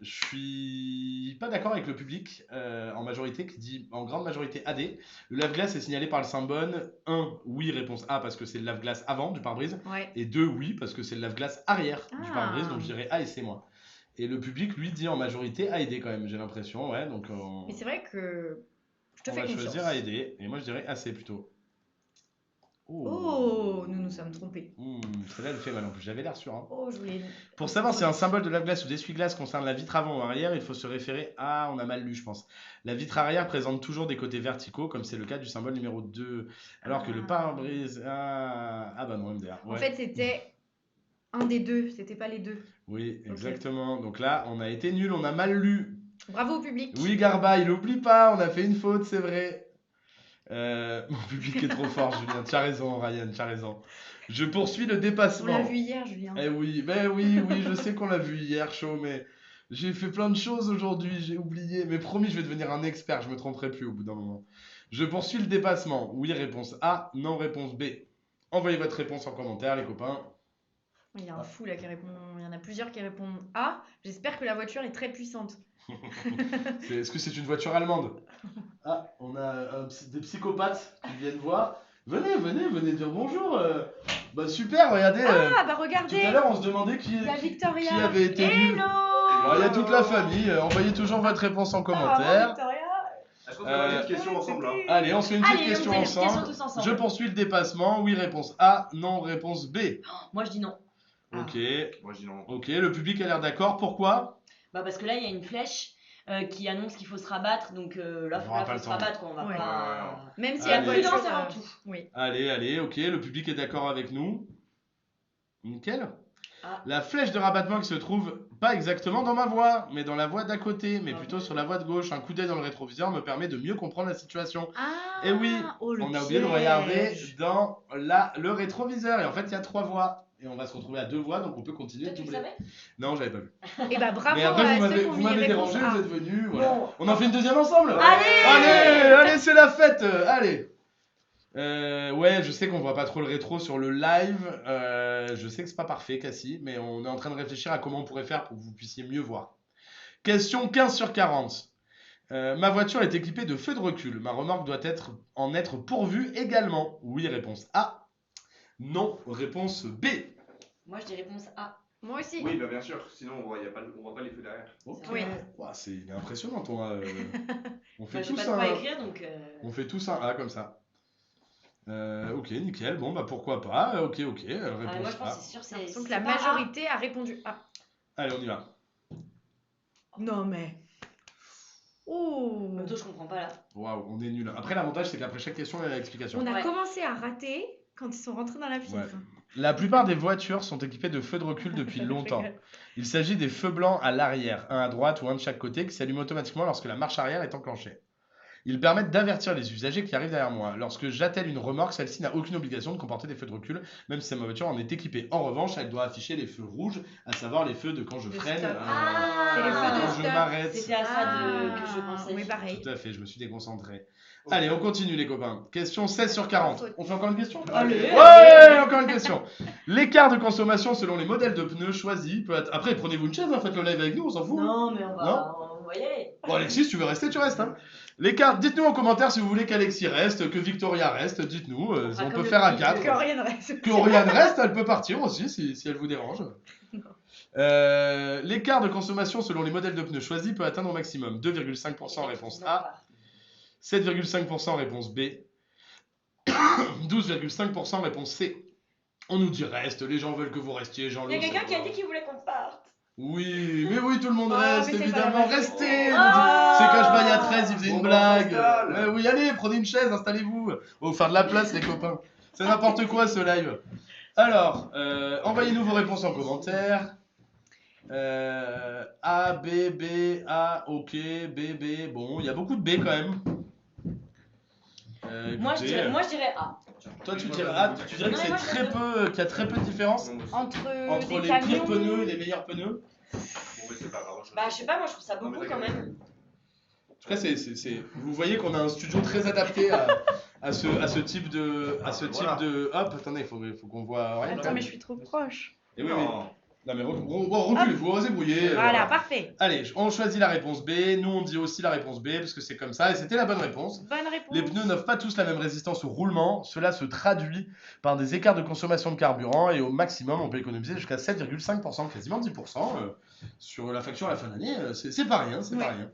je suis pas d'accord avec le public en majorité qui dit en grande majorité AD. Le lave-glace est signalé par le symbole 1, oui, réponse A parce que c'est le lave-glace avant du pare-brise. Ouais. Et 2, oui, parce que c'est le lave-glace arrière du Ah. pare-brise. Donc je dirais A et C, moi. Et le public, lui, dit en majorité A et D quand même, j'ai l'impression. Ouais, donc Mais c'est vrai que je te on fais va confiance. choisir A et D. Et moi, je dirais AC plutôt. Oh, nous nous sommes trompés. Celle-là, elle fait mal en plus. J'avais l'air sûr. Hein. Oh, je voulais. Pour savoir si un symbole de lave-glace ou d'essuie-glace concerne la vitre avant ou arrière, il faut se référer à. On a mal lu, je pense. La vitre arrière présente toujours des côtés verticaux, comme c'est le cas du symbole numéro 2. Alors que le pare-brise. Ah bah non, MDR. Ouais. En fait, c'était un des deux, c'était pas les deux. Oui, exactement. Donc là, on a été nul, on a mal lu. Bravo au public. Oui, Garba, il oublie pas, on a fait une faute, c'est vrai. Mon public est trop fort, Julien. Tu as raison, Ryan, tu as raison. Je poursuis le dépassement. On l'a vu hier, Julien. Eh oui, ben oui, je sais qu'on l'a vu hier, chaud, mais j'ai fait plein de choses aujourd'hui, j'ai oublié. Mais promis, je vais devenir un expert, je me tromperai plus au bout d'un moment. Je poursuis le dépassement. Oui, réponse A, non, réponse B. Envoyez votre réponse en commentaire, les copains. Il y a un fou là qui répond. Il y en a plusieurs qui répondent A. J'espère que la voiture est très puissante. Est-ce que c'est une voiture allemande? Ah, on a des psychopathes qui viennent voir. Venez dire bonjour. Bah super, regardez. Ah, bah regardez. Tout à l'heure, on se demandait qui avait été nul. Il y a toute la famille. Envoyez toujours votre réponse en commentaire. Victoria. Est-ce qu'on fait une petite question ensemble là? Allez, on se fait une petite question on fait une petite question ensemble. tous ensemble. Je poursuis le dépassement. Oui, réponse A. Non, réponse B. Moi je dis non. Ok. Moi je dis non. Ok, le public a l'air d'accord. Pourquoi? Bah parce que là il y a une flèche qui annonce qu'il faut se rabattre, donc là On aura faut pas le se temps. rabattre quoi, on va Ouais. pas. Même si Allez. la voiture. Prudence avant tout. Oui. Allez, ok, le public est d'accord avec nous. Nickel. Ah. La flèche de rabattement qui se trouve pas exactement dans ma voie, mais dans la voie d'à côté, mais Ah, plutôt ouais. sur la voie de gauche. Un coup d'œil dans le rétroviseur me permet de mieux comprendre la situation. Ah. Et oui, oh, le on a oublié de piège. regarder dans le rétroviseur. Et en fait, il y a 3 voies. Et on va se retrouver à 2 voies, donc on peut continuer Toi de tu le doubler. savais? Non, j'avais pas vu. Et bah bravo Mais après, à vous ceux qui ont m'avez mis réponse dérangé, A. vous êtes venus. Voilà. Bon. On en fait une deuxième ensemble? Allez Allez, c'est la fête. Allez. Ouais, je sais qu'on voit pas trop le rétro sur le live. Je sais que c'est pas parfait, Cassie, mais on est en train de réfléchir à comment on pourrait faire pour que vous puissiez mieux voir. Question 15 sur 40. Ma voiture est équipée de feux de recul. Ma remorque doit en être pourvue également. Oui, réponse A. Non, réponse B. Moi je dis réponse A. Moi aussi. Oui, bah bien sûr, sinon on voit pas les feux derrière. Ok. Oui. Ouah, il est impressionnant ton A. On fait Bah, j'ai tous pas de quoi un. écrire donc. On fait tous un A comme ça. Ok, nickel. Bon, bah pourquoi pas. Ok. Moi, Réponse je pense A. que c'est sûr, J'ai c'est. l'impression que c'est la pas A. majorité a répondu A. Allez, on y va. Non mais. En Oh. même temps, je comprends pas là. Waouh, on est nul. Après, l'avantage, c'est qu'après chaque question, il y a l'explication. On a Ouais. commencé à rater quand ils sont rentrés dans la pièce. Ouais. La plupart des voitures sont équipées de feux de recul depuis Je longtemps. rigole. Il s'agit des feux blancs à l'arrière, un à droite ou un de chaque côté, qui s'allument automatiquement lorsque la marche arrière est enclenchée. Ils permettent d'avertir les usagers qui arrivent derrière moi. Lorsque j'attelle une remorque, celle-ci n'a aucune obligation de comporter des feux de recul, même si ma voiture en est équipée. En revanche, elle doit afficher les feux rouges, à savoir les feux de quand je De freine, stop. Ah, C'est les feux de quand je stop. m'arrête. C'était à ça que je pensais. Oui, pareil. Tout à fait, je me suis déconcentré. Allez, on continue les copains. Question 16 sur 40. On fait encore une question? Allez. Ouais, encore une question. L'écart de consommation selon les modèles de pneus choisis peut être... Après, prenez-vous une chaise, hein, faites le live avec nous, on s'en fout. Non, mais on Non va y aller. Bon, Alexis, si tu veux rester, tu restes. Hein. L'écart, dites-nous en commentaire si vous voulez qu'Alexis reste, que Victoria reste, dites-nous. fera On comme peut le faire à public. 4. Que rien ne reste. Que Oriane reste, elle peut partir aussi si elle vous dérange. L'écart de consommation selon les modèles de pneus choisis peut atteindre au maximum 2,5% réponse A, 7,5% réponse B, 12,5% réponse C. On nous dit reste, les gens veulent que vous restiez, Il y a Jean-Loup. quelqu'un qui a dit qu'il voulait qu'on parte. Oui, mais oui, tout le monde Ah, reste, mais c'est pas évidemment, la majorité. restez. Ah. C'est quand je baille à 13, il faisait Bon, une bah, on blague. s'installe. Ouais, oui, allez, prenez une chaise, installez-vous. On va vous faire de la place, les copains. C'est n'importe quoi ce live. Alors, envoyez-nous vos réponses en commentaire. A, B, B, A, ok, B, B. Bon, il y a beaucoup de B quand même. Moi, je Écoutez, dirais A. Toi, tu dirais A, tu dirais que Non, mais c'est moi, je très reste peu, qu'il y a très peu de différence Entre entre des les pires camions. pneus et les meilleurs pneus. Bon, mais c'est pas grave. Bah, je sais pas, moi, je trouve ça Non, mais beaucoup quand t'inquiète. même. Après, vous voyez qu'on a un studio très adapté à ce type de, Voilà. Hop, attendez, il faut qu'on voit rien. Attends, mais je suis trop proche. Et oui, oui. Non. Non mais reculez, vous osez brouiller. Voilà, parfait. Allez, on choisit la réponse B. Nous, on dit aussi la réponse B parce que c'est comme ça et c'était la bonne réponse. Bonne réponse. Les pneus n'offrent pas tous la même résistance au roulement. Cela se traduit par des écarts de consommation de carburant et au maximum, on peut économiser jusqu'à 7,5%, quasiment 10% sur la facture à la fin d'année. C'est pas rien, c'est pas Ouais. rien.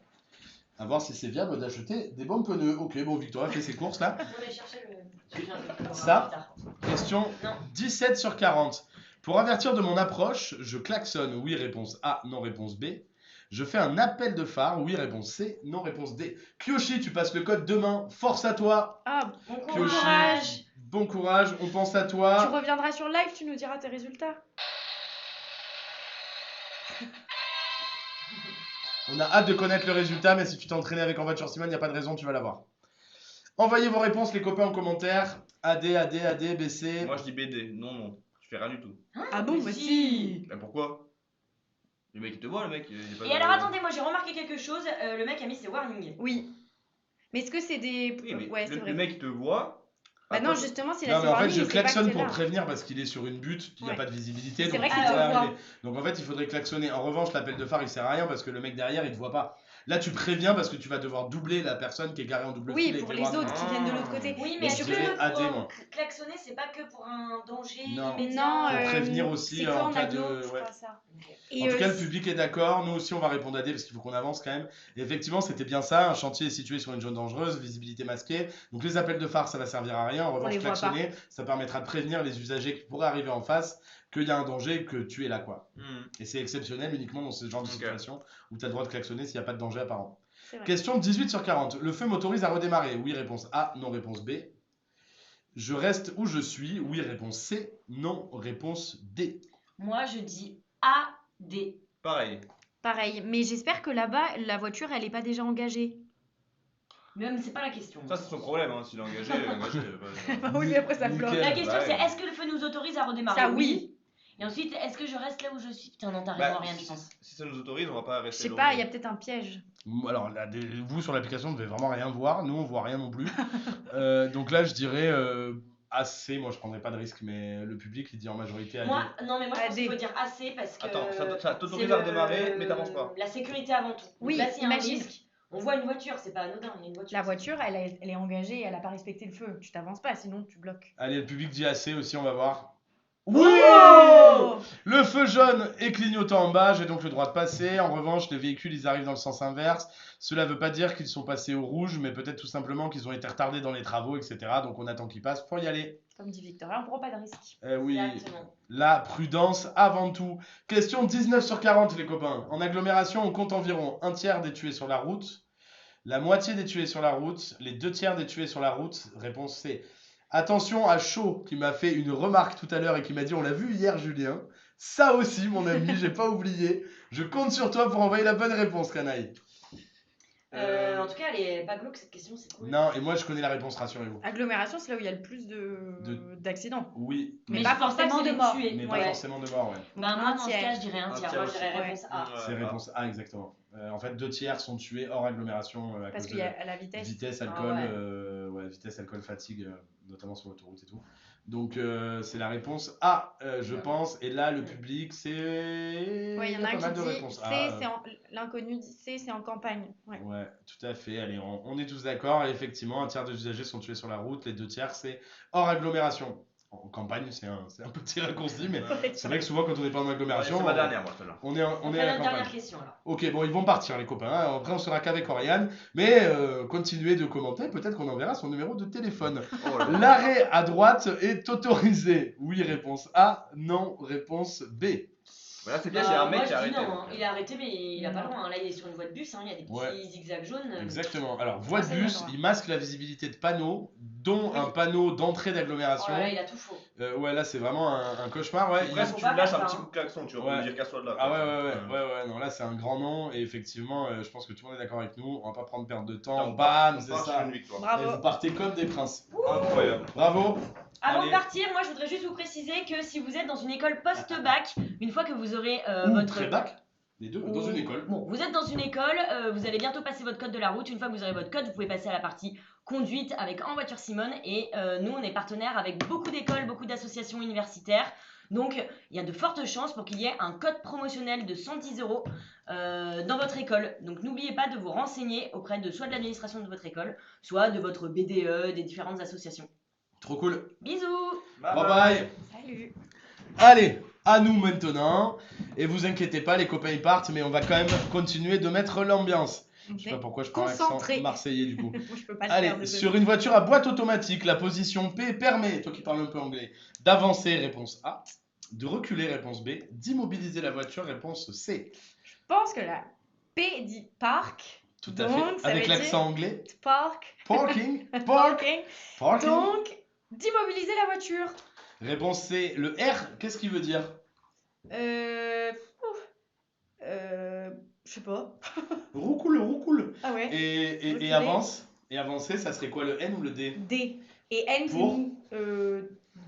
À voir si c'est viable d'acheter des bons pneus. Ok, bon, Victoria fait ses courses là. On va chercher le. Ça. Question Non. 17 sur 40. Pour avertir de mon approche, je klaxonne. Oui, réponse A, non, réponse B. Je fais un appel de phare. Oui, réponse C, non, réponse D. Kyoshi, tu passes le code demain. Force à toi. Ah, Bon Kyoshi, courage. bon courage. On pense à tu toi. reviendras sur le live, tu nous diras tes résultats. On a hâte de connaître le résultat, mais si tu t'es entraîné avec En Voiture Simone, il n'y a pas de raison, tu vas l'avoir. Envoyez vos réponses, les copains, en commentaire. AD, BC. Moi, je dis BD. Non. Je fais rien du tout. Ah bon, mais bah si. si. Mais pourquoi? Le mec, il te voit, le mec. Il est pas Et alors, attendez, moi, j'ai remarqué quelque chose. Le mec a mis ses warnings. Oui. Mais est-ce que c'est des. Oui, mais Ouais, c'est le vrai. mec, il te voit. Bah non, Après, justement, c'est Non, la mais en fait, warning, je il sait pas que klaxonne t'es pour là. prévenir parce qu'il est sur une butte, il n'y a Ouais. pas de visibilité. C'est donc vrai il qu'il faut te arriver. voit. Donc en fait, il faudrait klaxonner. En revanche, l'appel de phare, il sert à rien parce que le mec derrière, il te voit pas. Là, tu préviens parce que tu vas devoir doubler la personne qui est garée en double Oui, fil. pour avec les warnings. autres qui viennent de l'autre côté. Oui, Mais mais je est-ce dirais que AD, pour moi. klaxonner, c'est pas que pour un danger Non. immédiat Non, Pour prévenir c'est aussi que en cas aglo, de. je Ouais. crois, ça. En tout cas, le public est d'accord. Nous aussi, on va répondre à D parce qu'il faut qu'on avance quand même. Et effectivement, c'était bien ça. Un chantier est situé sur une zone dangereuse, visibilité masquée. Donc, les appels de phare, ça va servir à rien. En revanche, les voit klaxonner, ça permettra de prévenir les usagers qui pourraient arriver en face qu'il y a un danger et que tu es là, quoi. Et c'est exceptionnel uniquement dans ce genre de Ok. situation où tu as le droit de klaxonner s'il n'y a pas de danger apparent. C'est vrai. Question 18 sur 40. Le feu m'autorise à redémarrer. Oui, réponse A. Non, réponse B. Je reste où je suis. Oui, réponse C. Non, réponse D. Moi, je dis AD. Pareil. Pareil, mais j'espère que là-bas, la voiture, elle est pas déjà engagée. Même, c'est pas la question. Ça, c'est son problème. Hein. S'il est engagé, il est engagé. Bah oui, mais après ça Nickel. bloque. La question, Ouais. c'est est-ce que le feu nous autorise à redémarrer? Ça, oui. Et ensuite, est-ce que je reste là où je suis? Putain, non, t'as Bah, raison, rien, je pense. si ça nous autorise, on va pas Je rester. sais long. pas, il y a peut-être un piège. Alors, là, vous sur l'application ne devez vraiment rien voir. Nous, on voit rien non plus. Donc là, je dirais AC. Moi, je prendrais pas de risque, mais le public, il dit en majorité AD. Moi, non, mais moi, je pense AD. qu'il faut dire AC parce que. Attends, ça t'autorise c'est à redémarrer, mais t'avances pas. La sécurité avant tout. Donc Oui, là, s'il y a un imagine. risque, on voit une voiture, c'est pas anodin, il y a une voiture. La voiture, elle est engagée et elle a pas respecté le feu. Tu t'avances pas, sinon tu bloques. Allez, le public dit AC aussi, on va voir. Oui Oh Le feu jaune est clignotant en bas, j'ai donc le droit de passer. En revanche, les véhicules, ils arrivent dans le sens inverse. Cela ne veut pas dire qu'ils sont passés au rouge, mais peut-être tout simplement qu'ils ont été retardés dans les travaux, etc. Donc on attend qu'ils passent pour y aller. Comme dit Victoria, on prend pas de risque. Eh oui, Exactement. la prudence avant tout. Question 19 sur 40, les copains. En agglomération, on compte environ un tiers des tués sur la route, la moitié des tués sur la route, les 2 tiers des tués sur la route. Réponse C. Attention à Chaud qui m'a fait une remarque tout à l'heure et qui m'a dit on l'a vu hier Julien. Ça aussi mon ami, j'ai pas oublié. Je compte sur toi pour envoyer la bonne réponse Canaille. En tout cas, elle est pas glauque cette question, c'est cool. Non, et moi je connais la réponse, rassurez-vous. Agglomération, c'est là où il y a le plus d'accidents. Oui, Mais je pas pense pas forcément que c'est de les morts. tués. mais pas Ouais. forcément de mort, ouais. Bah, moi, dans ce cas, je dirais un Un tiers. tiers Moi, je dirais aussi. réponse A. C'est réponse A exactement. En fait, 2 tiers sont tués hors agglomération à Parce cause qu'il de y a la vitesse. vitesse, Ah alcool, ouais. vitesse, alcool, fatigue, notamment sur l'autoroute et tout. Donc c'est la réponse A, je Ouais. pense. Et là, le public, c'est. Ouais, il y en a a un pas qui mal de dit réponses C, A. l'inconnu dit C, c'est en campagne. Ouais. Ouais, tout à fait. Allez, on est tous d'accord. Et effectivement, un tiers des usagers sont tués sur la route. Les 2 tiers, c'est hors agglomération. En campagne, c'est un petit raccourci, mais c'est vrai que souvent, quand on n'est pas en agglomération, C'est ma dernière, moi, celle-là. on est à la Notre campagne. dernière question alors. Ok, bon, ils vont partir, les copains. Hein. Après, on sera qu'avec Oriane. Mais continuez de commenter. Peut-être qu'on enverra son numéro de téléphone. Oh là là. L'arrêt à droite est autorisé. Oui, réponse A. Non, réponse B. Mais là, c'est bien, il y a un mec moi, qui a je dis arrêté. non, hein. Il a arrêté, mais il a pas Non. loin. Là, il est sur une voie de bus, hein. Il y a des petits Ouais. zigzags jaunes. Exactement. Alors, voie de Ça, c'est bus, d'accord. il masque la visibilité de panneaux, dont Oui. un panneau d'entrée Oh d'agglomération. là là, il a tout faux. Ouais, là, c'est vraiment un cauchemar. Ouais. C'est presque, faut tu pas me lâches faire un ça, petit coup de klaxon, tu vas Ouais. me dire casse-toi de là. Ah quoi. ouais, non, là, c'est un grand nom. Et effectivement, je pense que tout le monde est d'accord avec nous. On va pas prendre perte de Putain, temps. on part- Bam, on c'est part sur ça. une victoire. Et Bravo. vous partez comme des princes. Incroyable. Bravo. Avant Allez. de partir, moi, je voudrais juste vous préciser que si vous êtes dans une école post-bac, une fois que vous aurez Ou votre pré-bac. Les deux, dans une école. Bon, vous êtes dans une école, vous allez bientôt passer votre code de la route. Une fois que vous aurez votre code, vous pouvez passer à la partie conduite avec En Voiture Simone. Et nous, on est partenaire avec beaucoup d'écoles, beaucoup d'associations universitaires. Donc, il y a de fortes chances pour qu'il y ait un code promotionnel de 110 € dans votre école. Donc, n'oubliez pas de vous renseigner auprès de soit de l'administration de votre école, soit de votre BDE, des différentes associations. Trop cool. Bisous! Bye bye. Salut. Allez, à nous maintenant. Et vous inquiétez pas, les copains ils partent, mais on va quand même continuer de mettre l'ambiance. Je sais pas pourquoi je prends l'accent Concentré. marseillais du coup. Moi, je peux pas le faire. Allez, désolé. sur une voiture à boîte automatique, la position P permet, toi qui parles un peu anglais, d'avancer, réponse A, de reculer, réponse B, d'immobiliser la voiture, réponse C. Je pense que la P dit parc. Tout à Donc, fait, ça avec veut l'accent anglais. Parc. Parking, park, Parking. parking. Donc, d'immobiliser la voiture. Réponse C, le R, qu'est-ce qu'il veut dire? Je sais pas. Roucoule. Ah ouais. Et Reculer. avance. Et avancer, ça serait quoi, le N ou le D? D. Et N, c'est Pour nous.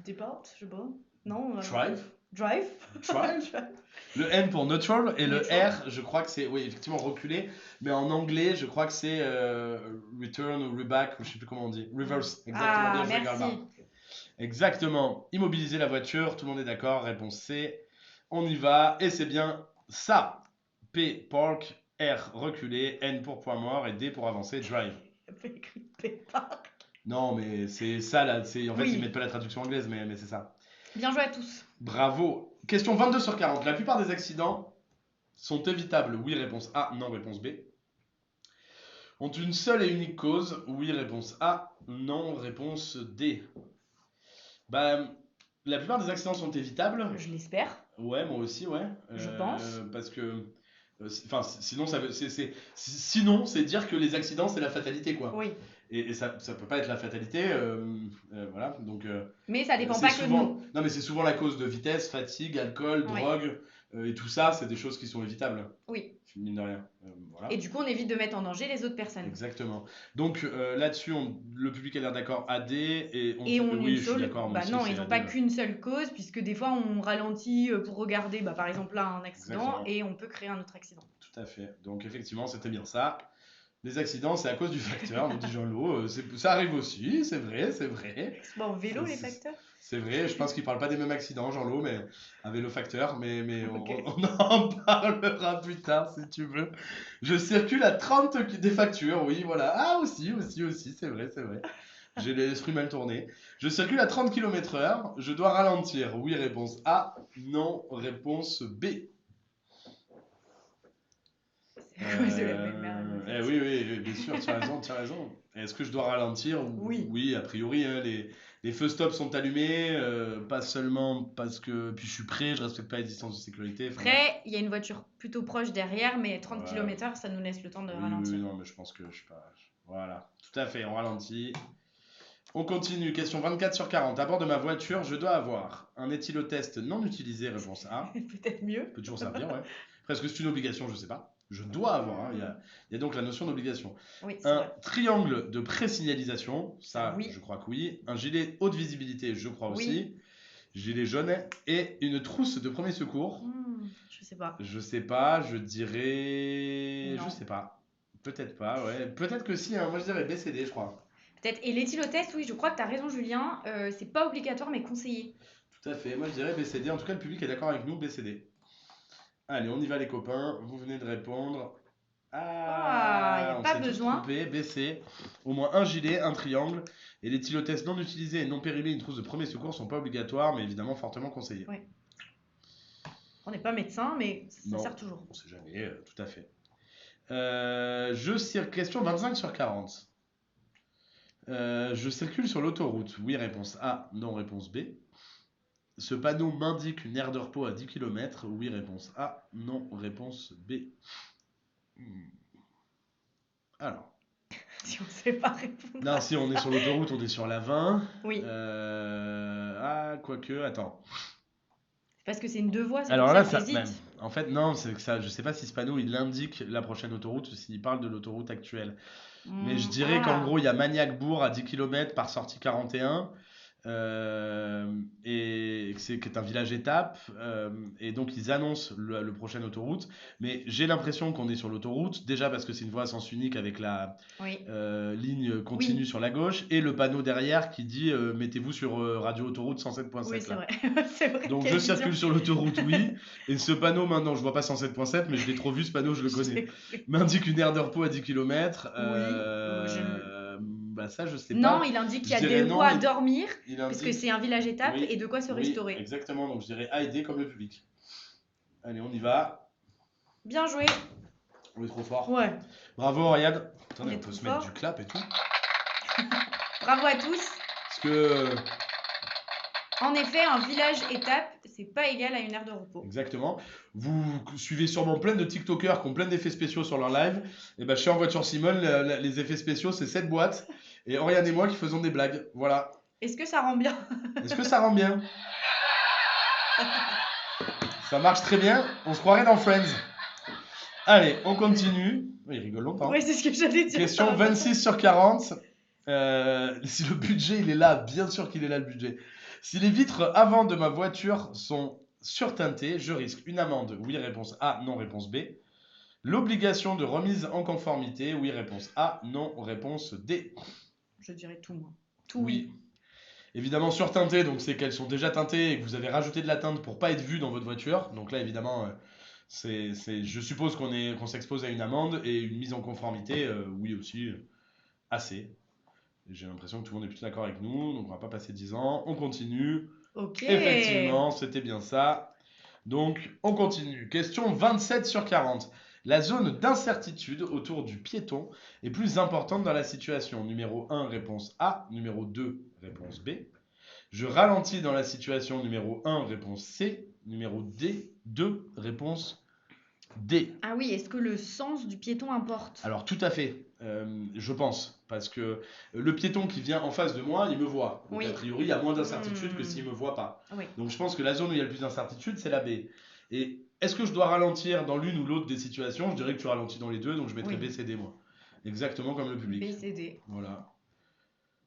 Départ, je sais pas. Non. Drive. Drive. Drive. Le N pour neutral et le Neutral. R, je crois que c'est, oui, effectivement, reculer. Mais en anglais, je crois que c'est return ou reback, ou je sais plus comment on dit. Reverse, exactement. Ah, bien joué, merci. Galba. Exactement. Immobiliser la voiture, tout le monde est d'accord. Réponse C. On y va. Et c'est bien ça. P, park. R, reculer. N pour point mort. Et D pour avancer, drive. Départ. Non, mais c'est ça là. En fait, Oui. ils mettent pas la traduction anglaise, mais c'est ça. Bien joué à tous. Bravo. Question 22 sur 40. La plupart des accidents sont évitables. Oui, réponse A. Non, réponse B. Ont une seule et unique cause. Oui, réponse A. Non, réponse D. Bah, la plupart des accidents sont évitables. Je l'espère. Ouais, moi aussi, ouais. Je pense. Parce que, sinon sinon, c'est dire que les accidents c'est la fatalité, quoi. Oui. Et ça peut pas être la fatalité, voilà. Donc, Mais ça dépend c'est pas que souvent. nous. Non, mais c'est souvent la cause de vitesse, fatigue, alcool, Oui. drogue, et tout ça, c'est des choses qui sont évitables. Oui. Mine de rien. Voilà. Et du coup, on évite de mettre en danger les autres personnes. Exactement. Donc là-dessus, le public a l'air d'accord AD et Et on oui, une je suis seule. d'accord. moi Bah aussi, non, c'est ils n'ont AD, pas ouais. qu'une seule cause, puisque des fois on ralentit pour regarder, bah, par exemple là, un accident, Exactement. et on peut créer un autre accident. Tout à fait. Donc effectivement, c'était bien ça. Les accidents, c'est à cause du facteur, nous dit Jean-Lo. Ça arrive aussi, c'est vrai. C'est pas en vélo les C'est- facteurs. C'est vrai, je pense qu'ils parlent pas des mêmes accidents, Jean-Lo, mais avec le facteur, mais Ok. on en parlera plus tard si tu veux. Je circule à 30 des factures, oui, voilà. Ah, aussi, c'est vrai. J'ai l'esprit mal tourné. Je circule à 30 km/h. Je dois ralentir. Oui, réponse A. Non, réponse B. C'est à cause de la belle-mère. Oui, oui, bien sûr, tu as raison. Est-ce que je dois ralentir? Oui. Oui, a priori, hein, les feux stop sont allumés, pas seulement parce que puis je suis prêt, je respecte pas les distances de sécurité. Enfin, Après, il y a une voiture plutôt proche derrière, mais 30 Ouais. km/h, ça nous laisse le temps de oui, ralentir. non, mais je pense que je suis pas. Voilà, tout à fait, on ralentit. On continue, question 24 sur 40. À bord de ma voiture, je dois avoir un éthylotest non utilisé, réponse A. Peut-être mieux. Peut toujours servir, ouais. Après, est-ce que c'est une obligation? Je sais pas. Je dois avoir, hein. Il y a donc la notion d'obligation. Oui, c'est Un vrai. triangle de présignalisation, ça, Oui. je crois que oui. Un gilet haute visibilité, je crois Oui. aussi. Gilet jaune et une trousse de premier secours. Je sais pas. Je sais pas, je dirais. Non. Je sais pas. Peut-être pas, ouais. Peut-être que si, hein. Moi je dirais BCD, je crois. Peut-être. Et l'éthylotest, oui, je crois que tu as raison, Julien. C'est pas obligatoire, mais conseillé. Tout à fait, moi je dirais BCD. En tout cas, le public est d'accord avec nous, BCD. Allez, on y va les copains. Vous venez de répondre. Y a on pas s'est tous besoin. trompés. BC. Au moins un gilet, un triangle. Et les éthylotest non utilisés et non périmés, une trousse de premier secours sont pas obligatoires, mais évidemment fortement conseillés. Ouais. On n'est pas médecin, mais ça Non. sert toujours. On sait jamais, tout à fait. Question 25 sur 40. Je circule sur l'autoroute. Oui, réponse A. Non, réponse B. Ce panneau m'indique une aire de repos à 10 km. Oui, réponse A. Non, réponse B. Alors. Si on sait pas répondre. Non, si on est sur l'autoroute, on est sur la 20. Oui. Quoique, attends. Parce que c'est une deux voies, c'est Alors pour là, ça ça, que t'hésites. en fait, non, c'est que ça, je sais pas si ce panneau il indique la prochaine autoroute ou s'il parle de l'autoroute actuelle. Mais je dirais qu'en gros, il y a Maniac-Bourg à 10 km par sortie 41. Et qui est un village étape, et donc ils annoncent le prochaine autoroute, mais j'ai l'impression qu'on est sur l'autoroute, déjà parce que c'est une voie à sens unique avec la Oui. ligne continue Oui. sur la gauche, et le panneau derrière qui dit mettez-vous sur radio autoroute 107.7 Oui, c'est là. vrai. C'est vrai. Donc quelle je vision. circule sur l'autoroute, oui, et ce panneau maintenant, je vois pas 107.7, mais je l'ai trop vu ce panneau, je le connais. M'indique une aire de repos à 10 km. Bah ça je sais pas. Non, il indique qu'il y a Je des dirais non, quoi à il- dormir, Il parce que indique- c'est un village étape Oui, et de quoi se oui, restaurer. exactement, donc je dirais A et D comme le public. Allez, on y va. Bien joué. On est trop fort. Ouais. Bravo, Ryan. On Attendez, est on peut trop se mettre fort. du clap et tout. Bravo à tous. Parce que. En effet, un village étape, c'est pas égal à une aire de repos. Exactement. Vous suivez sûrement plein de TikTokers qui ont plein d'effets spéciaux sur leur live. Et ben, chez En Voiture Simone, les effets spéciaux, c'est 7 boîtes. Et Oriane et moi qui faisons des blagues. Voilà. Est-ce que ça rend bien? Est-ce que ça rend bien? Ça marche très bien. On se croirait dans Friends. Allez, on continue. Il rigole longtemps. Oui, c'est ce que j'allais dire. Question 26 sur 40. Si le budget il est là, bien sûr qu'il est là le budget. Si les vitres avant de ma voiture sont surteintées, je risque une amende. Oui, réponse A, non, réponse B. L'obligation de remise en conformité. Oui, réponse A, non, réponse D. Je dirais tout, moi. Tout Oui. Évidemment surteintées, donc c'est qu'elles sont déjà teintées et que vous avez rajouté de la teinte pour pas être vu dans votre voiture. Donc là, évidemment, je suppose qu'on s'expose à une amende et une mise en conformité, oui aussi, assez. J'ai l'impression que tout le monde est plutôt d'accord avec nous, donc on va pas passer 10 ans. On continue. Ok. Effectivement, c'était bien ça. Donc, on continue. Question 27 sur 40. La zone d'incertitude autour du piéton est plus importante dans la situation. Numéro 1, réponse A. Numéro 2, réponse B. Je ralentis dans la situation. Numéro 1, réponse C. Numéro D, 2, réponse D. Ah oui, est-ce que le sens du piéton importe? Alors tout à fait, je pense, parce que le piéton qui vient en face de moi, il me voit. Donc Oui. a priori, il y a moins d'incertitude que s'il me voit pas. Oui. Donc je pense que la zone où il y a le plus d'incertitude, c'est la B. Et est-ce que je dois ralentir dans l'une ou l'autre des situations? Je dirais que tu ralentis dans les deux, donc je mettrais Oui. B, C, D moi. Exactement comme le public. BCD. Voilà.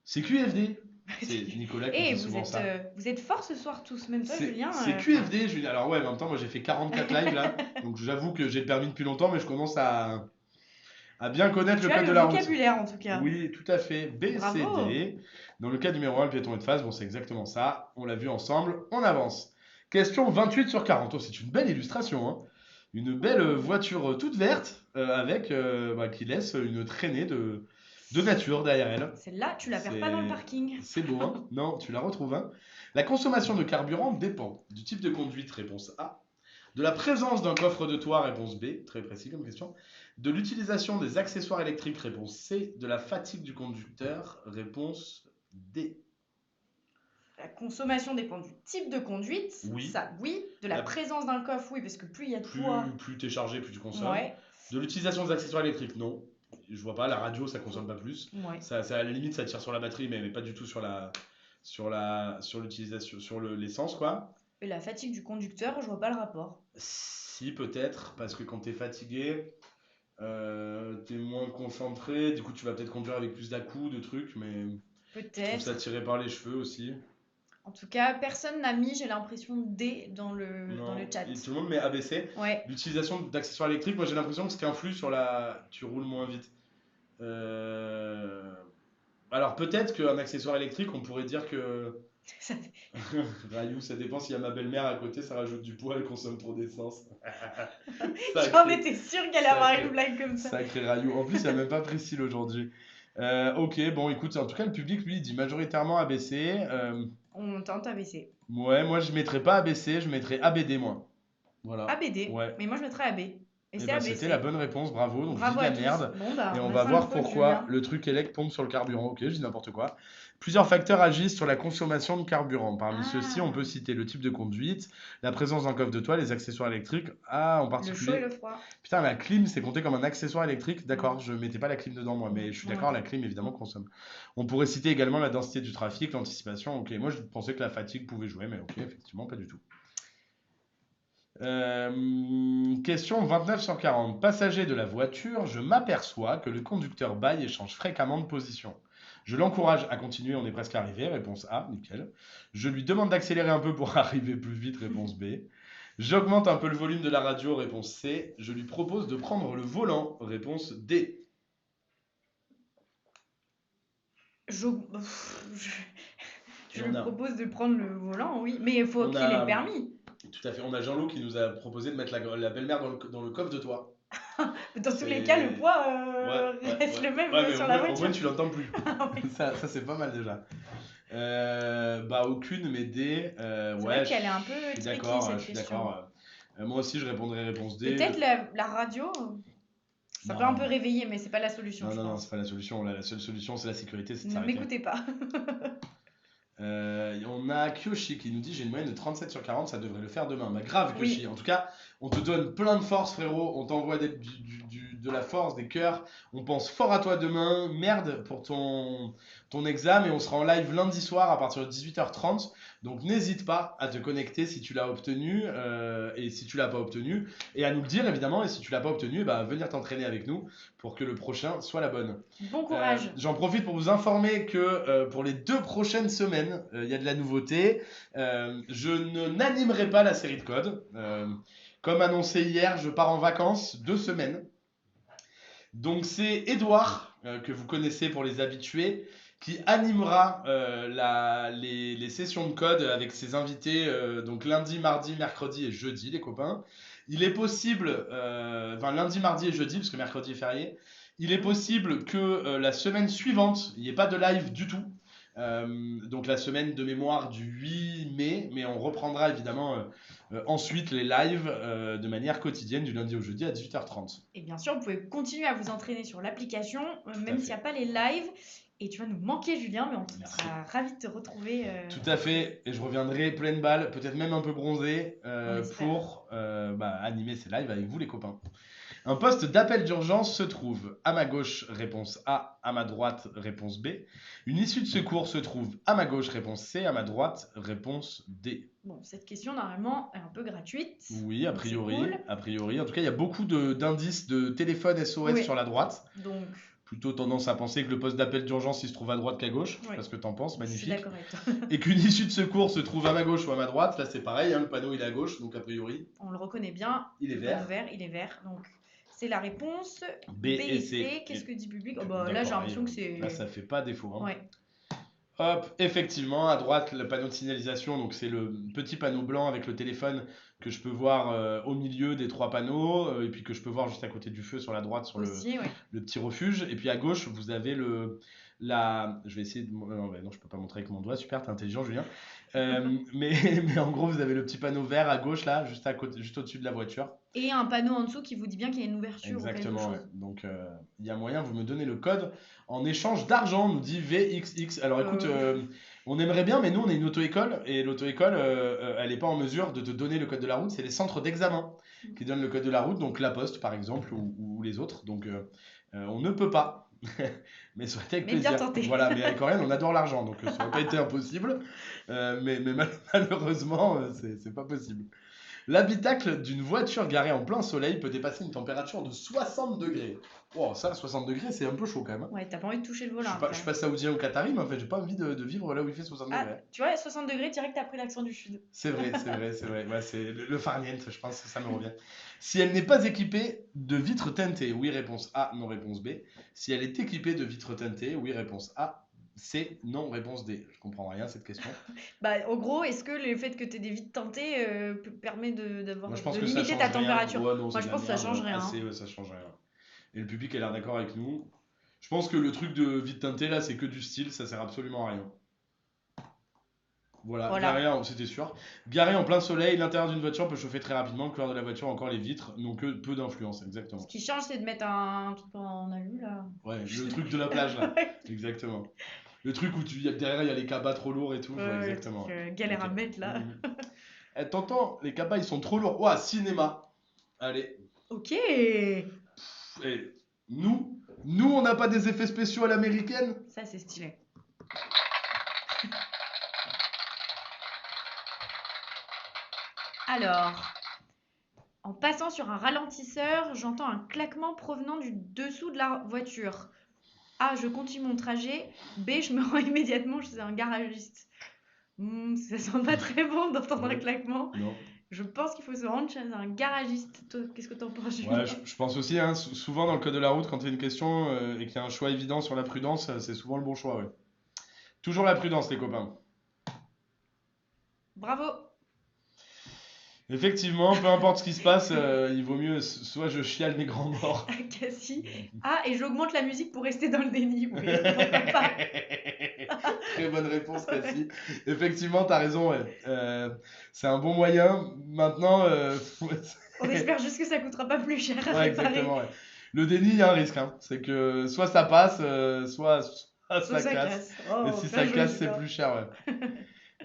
C'est QFD. C'est Nicolas qui Et dit souvent ça. vous êtes forts ce soir tous, même toi, C'est Julien. c'est QFD, Julien. Alors ouais, en même temps, moi j'ai fait 44 lives là, donc j'avoue que j'ai le permis depuis longtemps, mais je commence à bien connaître Tu le as code le de la route. vocabulaire en tout cas. Oui, tout à fait. B, C, Bravo. D. Dans le cas numéro 1, le piéton est de face. Bon, c'est exactement ça. On l'a vu ensemble. On avance. Question 28 sur 40. Oh, c'est une belle illustration. Hein. Une belle voiture toute verte avec qui laisse une traînée de de nature derrière elle. Celle-là, tu la perds pas dans le parking. C'est beau, hein? Non, tu la retrouves, hein? La consommation de carburant dépend du type de conduite, réponse A. De la présence d'un coffre de toit, réponse B. Très précis comme question. De l'utilisation des accessoires électriques, réponse C. De la fatigue du conducteur, réponse D. La consommation dépend du type de conduite. Oui. Ça, oui. De la La- présence d'un coffre, oui, parce que plus il y a de Plus, poids. plus t'es chargé, plus tu consommes. Ouais. De l'utilisation des accessoires électriques, non. Je vois pas, la radio, ça consomme pas plus. Ouais. Ça, à la limite, ça tire sur la batterie, mais pas du tout sur l'utilisation, sur l'essence, quoi. Et la fatigue du conducteur, je vois pas le rapport. Si, peut-être, parce que quand t'es fatigué, t'es moins concentré, du coup tu vas peut-être conduire avec plus d'à-coups, de trucs, mais je trouve Peut-être. ça tiré par les cheveux aussi. En tout cas, personne n'a mis, j'ai l'impression, D dans le chat. Et tout le monde met ABC. Ouais. L'utilisation d'accessoires électriques, moi j'ai l'impression que ce qui influe sur la... Tu roules moins vite. Alors peut-être qu'un accessoire électrique, on pourrait dire que... Ça- Rayou, ça dépend s'il y a ma belle-mère à côté, ça rajoute du poids, elle consomme trop d'essence. J'en étais sûre qu'elle allait avoir Sacré- une blague comme ça. Sacré Rayou. En plus, il n'y a même pas Priscille aujourd'hui. Ok, bon, écoute, en tout cas, le public, lui, il dit majoritairement ABC. On tente ABC. Ouais, moi, je mettrais pas ABC, je mettrais ABD, moi. Voilà. ABD. Ouais. Mais moi, je mettrais AB. Et Et c'est bah, ABC. c'était la bonne réponse, bravo. Donc, Bravo je à dis de la tous. merde. Bon, bah, Et on a va 5 voir fautes, pourquoi Julien. le truc élect tombe sur le carburant. Ok, je dis n'importe quoi. Plusieurs facteurs agissent sur la consommation de carburant. Parmi Ah. ceux-ci, on peut citer le type de conduite, la présence d'un coffre de toit, les accessoires électriques. Ah, en Le particulier. chaud et le froid. Putain, la clim, c'est compté comme un accessoire électrique. D'accord, je mettais pas la clim dedans, moi, mais je suis Ouais. d'accord, la clim, évidemment, consomme. On pourrait citer également la densité du trafic, l'anticipation. Ok, moi, je pensais que la fatigue pouvait jouer, mais ok, effectivement, pas du tout. Question 29 sur 40. Passager de la voiture, je m'aperçois que le conducteur bâille et change fréquemment de position. Je l'encourage à continuer, on est presque arrivé. Réponse A, nickel. Je lui demande d'accélérer un peu pour arriver plus vite. Réponse B. J'augmente un peu le volume de la radio. Réponse C. Je lui propose de prendre le volant. Réponse D. Je Et lui on a- propose de prendre le volant, oui. Mais il faut On qu'il a- ait le permis. Tout à fait. On a Jean-Loup qui nous a proposé de mettre la belle-mère dans le coffre de toit. Dans tous les C'est- cas, le poids Ouais, reste ouais. le même Ouais, mais sur au la moins, voiture. tu l'entends plus. Ah oui. Ça c'est pas mal déjà. Bah aucune, mais D. C'est Ouais, vrai qu'elle est un peu je suis tricky, d'accord, cette je suis question. d'accord. Moi aussi, je répondrais réponse D. Peut-être la radio, ça Non. peut un peu réveiller, mais c'est pas la solution, Non, je non, non, pense. c'est pas la solution. La seule solution, c'est la sécurité, c'est de Ne s'arrêter. m'écoutez pas. On a Kyoshi qui nous dit j'ai une moyenne de 37 sur 40, ça devrait le faire demain. Bah grave Oui. Kyoshi, en tout cas, on te donne plein de force frérot, on t'envoie de la force, des cœurs, on pense fort à toi demain, merde pour ton examen et on sera en live lundi soir à partir de 18h30. Donc n'hésite pas à te connecter si tu l'as obtenu et si tu l'as pas obtenu et à nous le dire évidemment et si tu l'as pas obtenu, bah venir t'entraîner avec nous pour que le prochain soit la bonne. Bon courage. J'en profite pour vous informer que pour les 2 prochaines semaines, il y a de la nouveauté. Je n'animerai pas la série de codes. Comme annoncé hier, je pars en vacances 2 semaines. Donc c'est Edouard, que vous connaissez pour les habitués, qui animera les sessions de code avec ses invités donc lundi, mardi, mercredi et jeudi, les copains. Il est possible, lundi, mardi et jeudi, parce que mercredi est férié, il est possible que la semaine suivante, il n'y ait pas de live du tout. Donc la semaine de mémoire du 8 mai, mais on reprendra évidemment ensuite les lives de manière quotidienne du lundi au jeudi à 18h30. Et bien sûr, vous pouvez continuer à vous entraîner sur l'application, même fait. s'il n'y a pas les lives. Et tu vas nous manquer, Julien, mais on Merci. sera ravis de te retrouver. Tout à fait, et je reviendrai pleine balle, peut-être même un peu bronzé, On espère. pour animer ces lives avec vous les copains. Un poste d'appel d'urgence se trouve à ma gauche, réponse A, à ma droite, réponse B. Une issue de secours se trouve à ma gauche, réponse C, à ma droite, réponse D. Bon, cette question, normalement, est un peu gratuite. Oui, a Donc, c'est priori, cool. a priori. En tout cas, il y a beaucoup d'indices de téléphone SOS Oui. sur la droite. Donc, Plutôt tendance à penser que le poste d'appel d'urgence, il se trouve à droite qu'à gauche. Je sais Oui. pas ce que t'en penses, je suis magnifique. d'accord avec toi. Et qu'une issue de secours se trouve à ma gauche ou à ma droite, là c'est pareil, hein, le panneau il est à gauche, donc a priori, On le reconnaît bien. il est Le vert. vert, il est vert. Donc, c'est la réponse. B et C. Qu'est-ce que dit public? Oh, D'accord, bah, là, j'ai l'impression que c'est. Là ça fait pas défaut. Hein. Ouais. Hop, effectivement, à droite le panneau de signalisation, donc c'est le petit panneau blanc avec le téléphone que je peux voir au milieu des 3 panneaux, et puis que je peux voir juste à côté du feu sur la droite, sur Aussi, ouais. le petit refuge. Et puis à gauche, vous avez je vais essayer de. Non, non, je peux pas montrer avec mon doigt, super, t'es intelligent, Julien. Mais, mais en gros, vous avez le petit panneau vert à gauche, là, juste, juste au-dessus de la voiture. Et un panneau en dessous qui vous dit bien qu'il y a une ouverture ou quelque Exactement, ouais. chose. Donc, il y a moyen, vous me donnez le code en échange d'argent, nous dit VXX. Alors écoute, on aimerait bien, mais nous, on est une auto-école, et l'auto-école, elle n'est pas en mesure de te donner le code de la route. C'est les centres d'examen qui donnent le code de la route, donc La Poste, par exemple, ou les autres. Donc, on ne peut pas. Mais ça aurait été avec Mais bien plaisir. tenté. Voilà, mais avec Oriane, on adore l'argent, donc ça n'aurait pas été impossible. Mais malheureusement, c'est pas possible. L'habitacle d'une voiture garée en plein soleil peut dépasser une température de 60 degrés. Wow, ça, 60 degrés, c'est un peu chaud quand même. Hein. Ouais, t'as pas envie de toucher le Je volant. suis pas saoudien ou qatari, mais en fait, j'ai pas envie de vivre là où il fait 60 Ah, degrés. tu vois, 60 degrés, direct, t'as pris l'accent du sud. C'est vrai, c'est vrai, c'est vrai. Ouais, c'est le farniente, je pense que ça me revient. Si elle n'est pas équipée de vitres teintées, oui, réponse A, non, réponse B. Si elle est équipée de vitres teintées, oui, réponse A. C, non, réponse D. Je comprends rien à cette question. Bah, en gros, est-ce que le fait que tu aies des vitres teintées permet Moi, je pense de que ça limiter change ta rien. température? Ouais, non, Moi, c'est je de la pense que ça merde. change rien. Assez, ouais, ça change rien. Et le public a l'air d'accord avec nous. Je pense que le truc de vide teinté là, c'est que du style, ça sert absolument à rien. Voilà, Voilà. garé, c'était sûr. Garé en plein soleil, l'intérieur d'une voiture peut chauffer très rapidement. Le couleur de la voiture, encore les vitres, n'ont que peu d'influence, exactement. Ce qui change, c'est de mettre un truc en alu, là. Ouais, le truc de la plage là, Ouais. exactement. Le truc où derrière il y a les cabas trop lourds et tout, ouais, exactement. Galère à Ok. mettre, là. T'entends, les cabas ils sont trop lourds. Ouah, cinéma. Allez. Ok. Et nous, on n'a pas des effets spéciaux à l'américaine. Ça, c'est stylé. Alors, en passant sur un ralentisseur, j'entends un claquement provenant du dessous de la voiture. A, je continue mon trajet. B, je me rends immédiatement chez un garagiste. Ça sent pas très bon d'entendre un claquement. Non. Je pense qu'il faut se rendre chez un garagiste. Toi, qu'est-ce que t'en penses, Julien? Ouais, je pense aussi, hein, souvent dans le code de la route, quand il y a une question et qu'il y a un choix évident sur la prudence, c'est souvent le bon choix, ouais. Toujours la prudence, les copains. Bravo. Effectivement, peu importe ce qui se passe, il vaut mieux soit je chiale mes grands morts. Cassie. Ah, et j'augmente la musique pour rester dans le déni. Oui, pourquoi pas. Très bonne réponse, Cassie. Effectivement, t'as raison, ouais. C'est un bon moyen. Maintenant, On espère juste que ça coûtera pas plus cher à ouais, réparer. exactement, ouais. Le déni, il y a un risque, hein. C'est que soit ça passe, soit Soit ça casse. Oh, Et si bien ça joué, casse, c'est Julien. plus cher, ouais.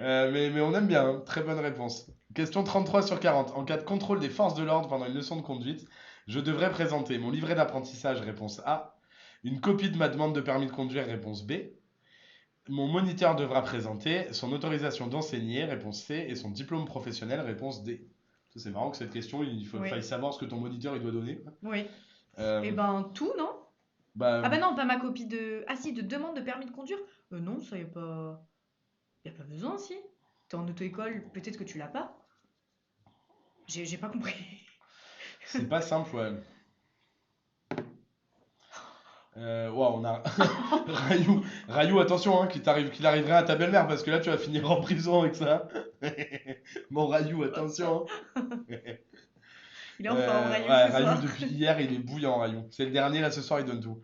Mais on aime bien, hein. Très bonne réponse. Question 33 sur 40. En cas de contrôle des forces de l'ordre pendant une leçon de conduite, je devrais présenter mon livret d'apprentissage, réponse A. Une copie de ma demande de permis de conduire, réponse B. Mon moniteur devra présenter son autorisation d'enseigner, réponse C. Et son diplôme professionnel, réponse D. Ça, c'est marrant que cette question, il faille savoir ce que ton moniteur il doit donner. Oui. Euh, Eh ben, tout, non? bah, Ah bah non, pas ma copie de... Ah si, de demande de permis de conduire? Non, ça y a pas... Y a pas besoin, si. T'es en auto-école, peut-être que tu l'as pas. J'ai pas compris. c'est pas simple, ouais. Waouh, on a Rayou, attention, hein, qu'il arriverait à ta belle-mère parce que là tu vas finir en prison avec ça. Mon Rayou, attention. Hein. Il est en forme, Rayou, Ouais, ce Rayou soir. depuis hier, il est bouillant, Rayou. C'est le dernier là ce soir, il donne tout.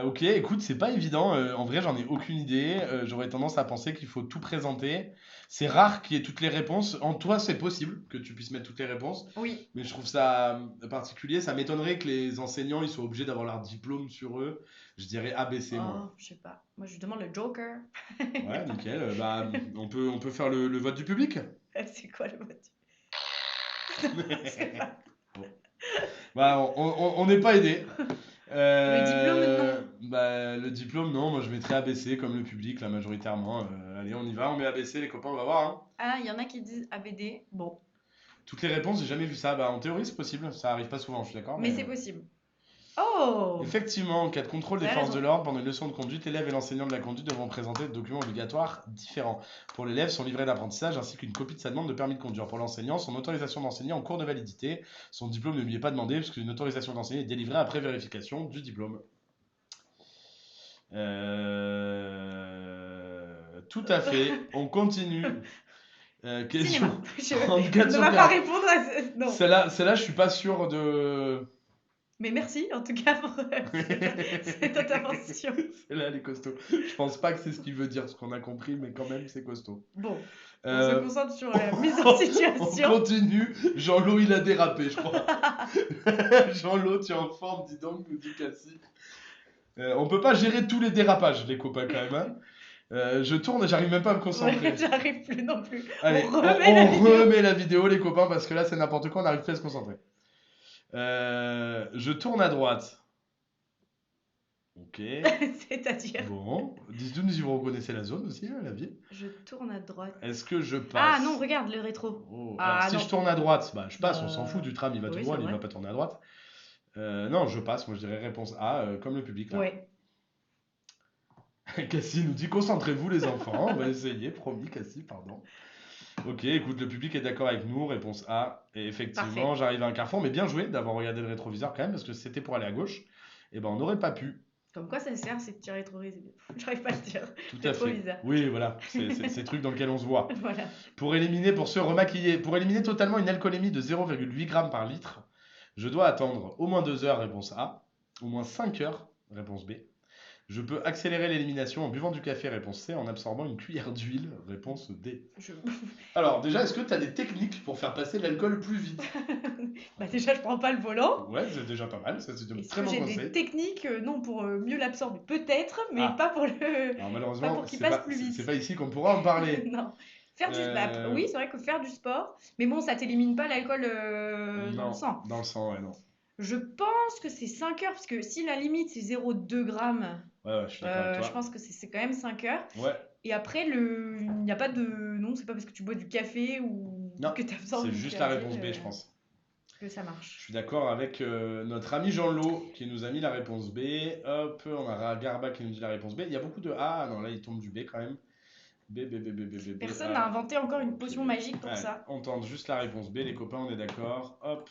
Ok, écoute, c'est pas évident. En vrai, j'en ai aucune idée. J'aurais tendance à penser qu'il faut tout présenter. C'est rare qu'il y ait toutes les réponses. En toi, c'est possible que tu puisses mettre toutes les réponses. Oui. Mais je trouve ça particulier. Ça m'étonnerait que les enseignants ils soient obligés d'avoir leur diplôme sur eux. Je dirais ABC, moi. Oh, je sais pas. Moi, je demande le Joker. Ouais, nickel. Bah, on peut faire le vote du public. C'est quoi le mot? Je sais pas. Bon. Bah, on n'est pas aidé. Le diplôme, non. Bah, le diplôme, non. Moi, je mettrais ABC comme le public, là, majoritairement. Allez, on y va. On met ABC, les copains, on va voir. Hein. Ah, il y en a qui disent ABD. Bon. Toutes les réponses, j'ai jamais vu ça. Bah, en théorie, c'est possible. Ça arrive pas souvent, je suis d'accord. Mais c'est possible. Oh! Effectivement, en cas de contrôle des T'as forces raison. de l'ordre pendant une leçon de conduite, l'élève et l'enseignant de la conduite devront présenter des documents obligatoires différents. Pour l'élève, son livret d'apprentissage ainsi qu'une copie de sa demande de permis de conduire. Pour l'enseignant, son autorisation d'enseigner en cours de validité. Son diplôme ne lui est pas demandé puisque une autorisation d'enseigner est délivrée après vérification du diplôme. Tout à fait. On continue. Question. Cinéma. 34 ne sur va pas 40. répondre à ce... Non. Celle-là, je suis pas sûr de. Mais merci en tout cas pour cette intervention. Celle-là, elle est costaud. Je pense pas que c'est ce qu'il veut dire, ce qu'on a compris, mais quand même, c'est costaud. Bon, on Euh, se concentre sur la mise en On situation. continue. Jean-Lo, il a dérapé, je crois. Jean-Lo, tu es en forme, dis donc, nous dit Cassie. On peut pas gérer tous les dérapages, les copains, quand même. Hein. Je tourne et j'arrive même pas à me concentrer. Ouais, j'arrive plus non plus. Allez, on remet la vidéo, les copains, parce que là, c'est n'importe quoi, on n'arrive plus à se concentrer. Je tourne à droite. Ok. C'est-à-dire, Bon. Dites-nous si vous reconnaissez la zone aussi, hein, la ville. je tourne à droite. Est-ce que je passe? Ah non, regarde le rétro. Oh, Ah, alors, si non. je tourne à droite, bah, je passe, on s'en fout du tram, il va oui, tout droit, c'est il vrai. va pas tourner à droite. Non, je passe, moi je dirais réponse A, comme le public là. Ouais. Cassie nous dit concentrez-vous les enfants, on va essayer, promis Cassie, pardon. Ok, écoute, le public est d'accord avec nous, réponse A. Et effectivement, Parfait. j'arrive à un carrefour, mais bien joué d'avoir regardé le rétroviseur quand même, parce que si c'était pour aller à gauche, et ben on n'aurait pas pu. Comme quoi ça sert, c'est de tirer rétroviseur. J'arrive pas à le dire. Tout à fait. Rétroviseur. Oui, voilà, c'est ces trucs dans lesquels on se voit. Voilà. Pour se remaquiller, pour éliminer totalement une alcoolémie de 0,8 g par litre, je dois attendre au moins 2 heures, réponse A, au moins 5 heures, réponse B. Je peux accélérer l'élimination en buvant du café, réponse C, en absorbant une cuillère d'huile, réponse D. Alors déjà, est-ce que tu as des techniques pour faire passer l'alcool plus vite? Bah déjà, je prends pas le volant. Ouais, c'est déjà pas mal, ça c'est un Est-ce très que bon j'ai conseil. des techniques, non, pour mieux l'absorber? Peut-être, mais Ah. pas pour le... Alors Pas malheureusement, pour qu'il c'est passe pas, plus vite. c'est pas ici qu'on pourra en parler. Non. Faire du... bah, oui, c'est vrai que faire du sport, mais bon, ça t'élimine pas l'alcool dans Non, le sang. dans le sang, ouais, non. Je pense que c'est 5 heures, parce que si la limite c'est 0,2 grammes, Ouais, je suis d'accord avec je toi. pense que c'est quand même 5 heures. Ouais, Et après, il n'y a pas de... Non, c'est pas parce que tu bois du café ou Non, que tu absorbes c'est du juste la café, réponse B, je pense. que ça Je marche. suis d'accord avec notre ami Jean-Lo qui nous a mis la réponse B. Hop, on a Garba qui nous dit la réponse B. Il y a beaucoup de A. Non, là, il tombe du B quand même. B. Personne A. n'a inventé encore une potion Ok. magique pour Allez, ça. on tente juste la réponse B, les copains, on est d'accord. Hop.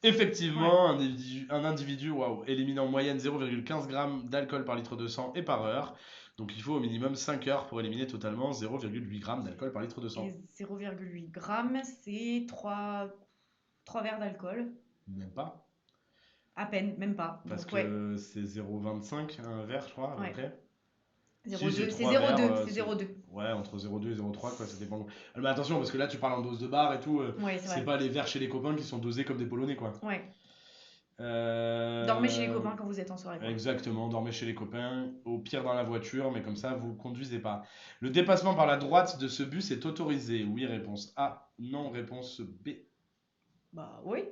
Effectivement, un individu élimine en moyenne 0,15 g d'alcool par litre de sang et par heure. Donc il faut au minimum 5 heures pour éliminer totalement 0,8 g d'alcool par litre de sang. Et 0,8 grammes, c'est 3 verres d'alcool. Même pas. À peine, même pas. Parce Donc, ouais. que c'est 0,25 un verre, je crois, à peu Ouais. près. 0,2, c'est c'est 3 0,2, verres, c'est c'est- 0,2. Ouais, entre 0,2 et 0,3, quoi, ça dépend. Mais attention, parce que là, tu parles en dose de bar et tout. Ouais, c'est C'est vrai. pas les verres chez les copains qui sont dosés comme des Polonais, quoi. Ouais. Euh, Dormez chez les copains quand vous êtes en soirée. quoi. Exactement, dormez chez les copains, au pire dans la voiture, mais comme ça, vous conduisez pas. Le dépassement par la droite de ce bus est autorisé. Oui, réponse A. Non, réponse B. Bah oui.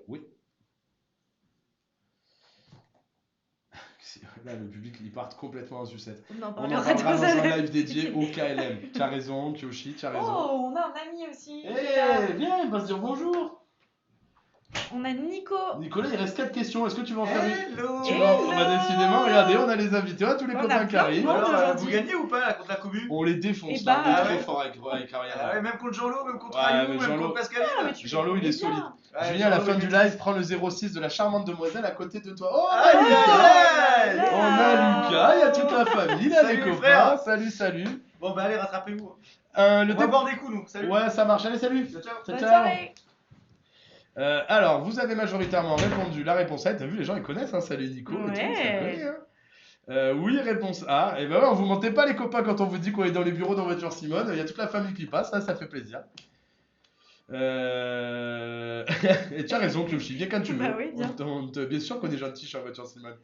Là, le public, ils partent complètement en sucette. On en On en parlera parlera dans un un live dédié au KLM. Tu as raison, Kyoshi, tu as raison. Oh, on a un ami aussi. Eh, qui est là. viens, il va se dire bonjour. On a Nico. Nicolas, il reste 4 questions. Est-ce que tu vas en faire une? Hello Tu vas... Bah, décidément, regardez, on a les invités, tous les On a copains qui plein de arrivent. monde. Alors, aujourd'hui. vous gagnez ou pas là contre la commu? On les défonce Eh là, on est bah, très ouais. fort avec Ariane. Ah ouais, même contre Jean-Lo, même contre Ouais, Ayou, mais même Jean-Lo- contre Pascaline. Ah, mais tu Jean-Lo, il fais est bien. solide. Ouais, Julien, à la Jean-Lo, fin il du est- live, prends le 06 de la charmante demoiselle à côté de toi. Oh, Aïe, Lucas. aïe, aïe. On a Lucas, il y a toute la famille, là, Salut, les les copains. frères. Salut. Bon bah allez, rattrapez-vous. Le On va dé- boire des coups nous. Salut. Ouais, ça marche. Allez, salut. Ciao, ciao. Bonne Ciao. soirée. Alors, vous avez majoritairement répondu la réponse A. T'as vu, les gens ils connaissent, hein, salut Nico. et tout, Ouais. ça connaît, hein. Oui, réponse A. Et ben ouais, vous mentez pas les copains quand on vous dit qu'on est dans les bureaux dans Voiture Simone. Il y a toute la famille qui passe, ça fait plaisir. Et tu as raison, Clochi, viens quand tu veux. Bah oui, viens. Bien sûr qu'on est gentil chez Voiture Simone.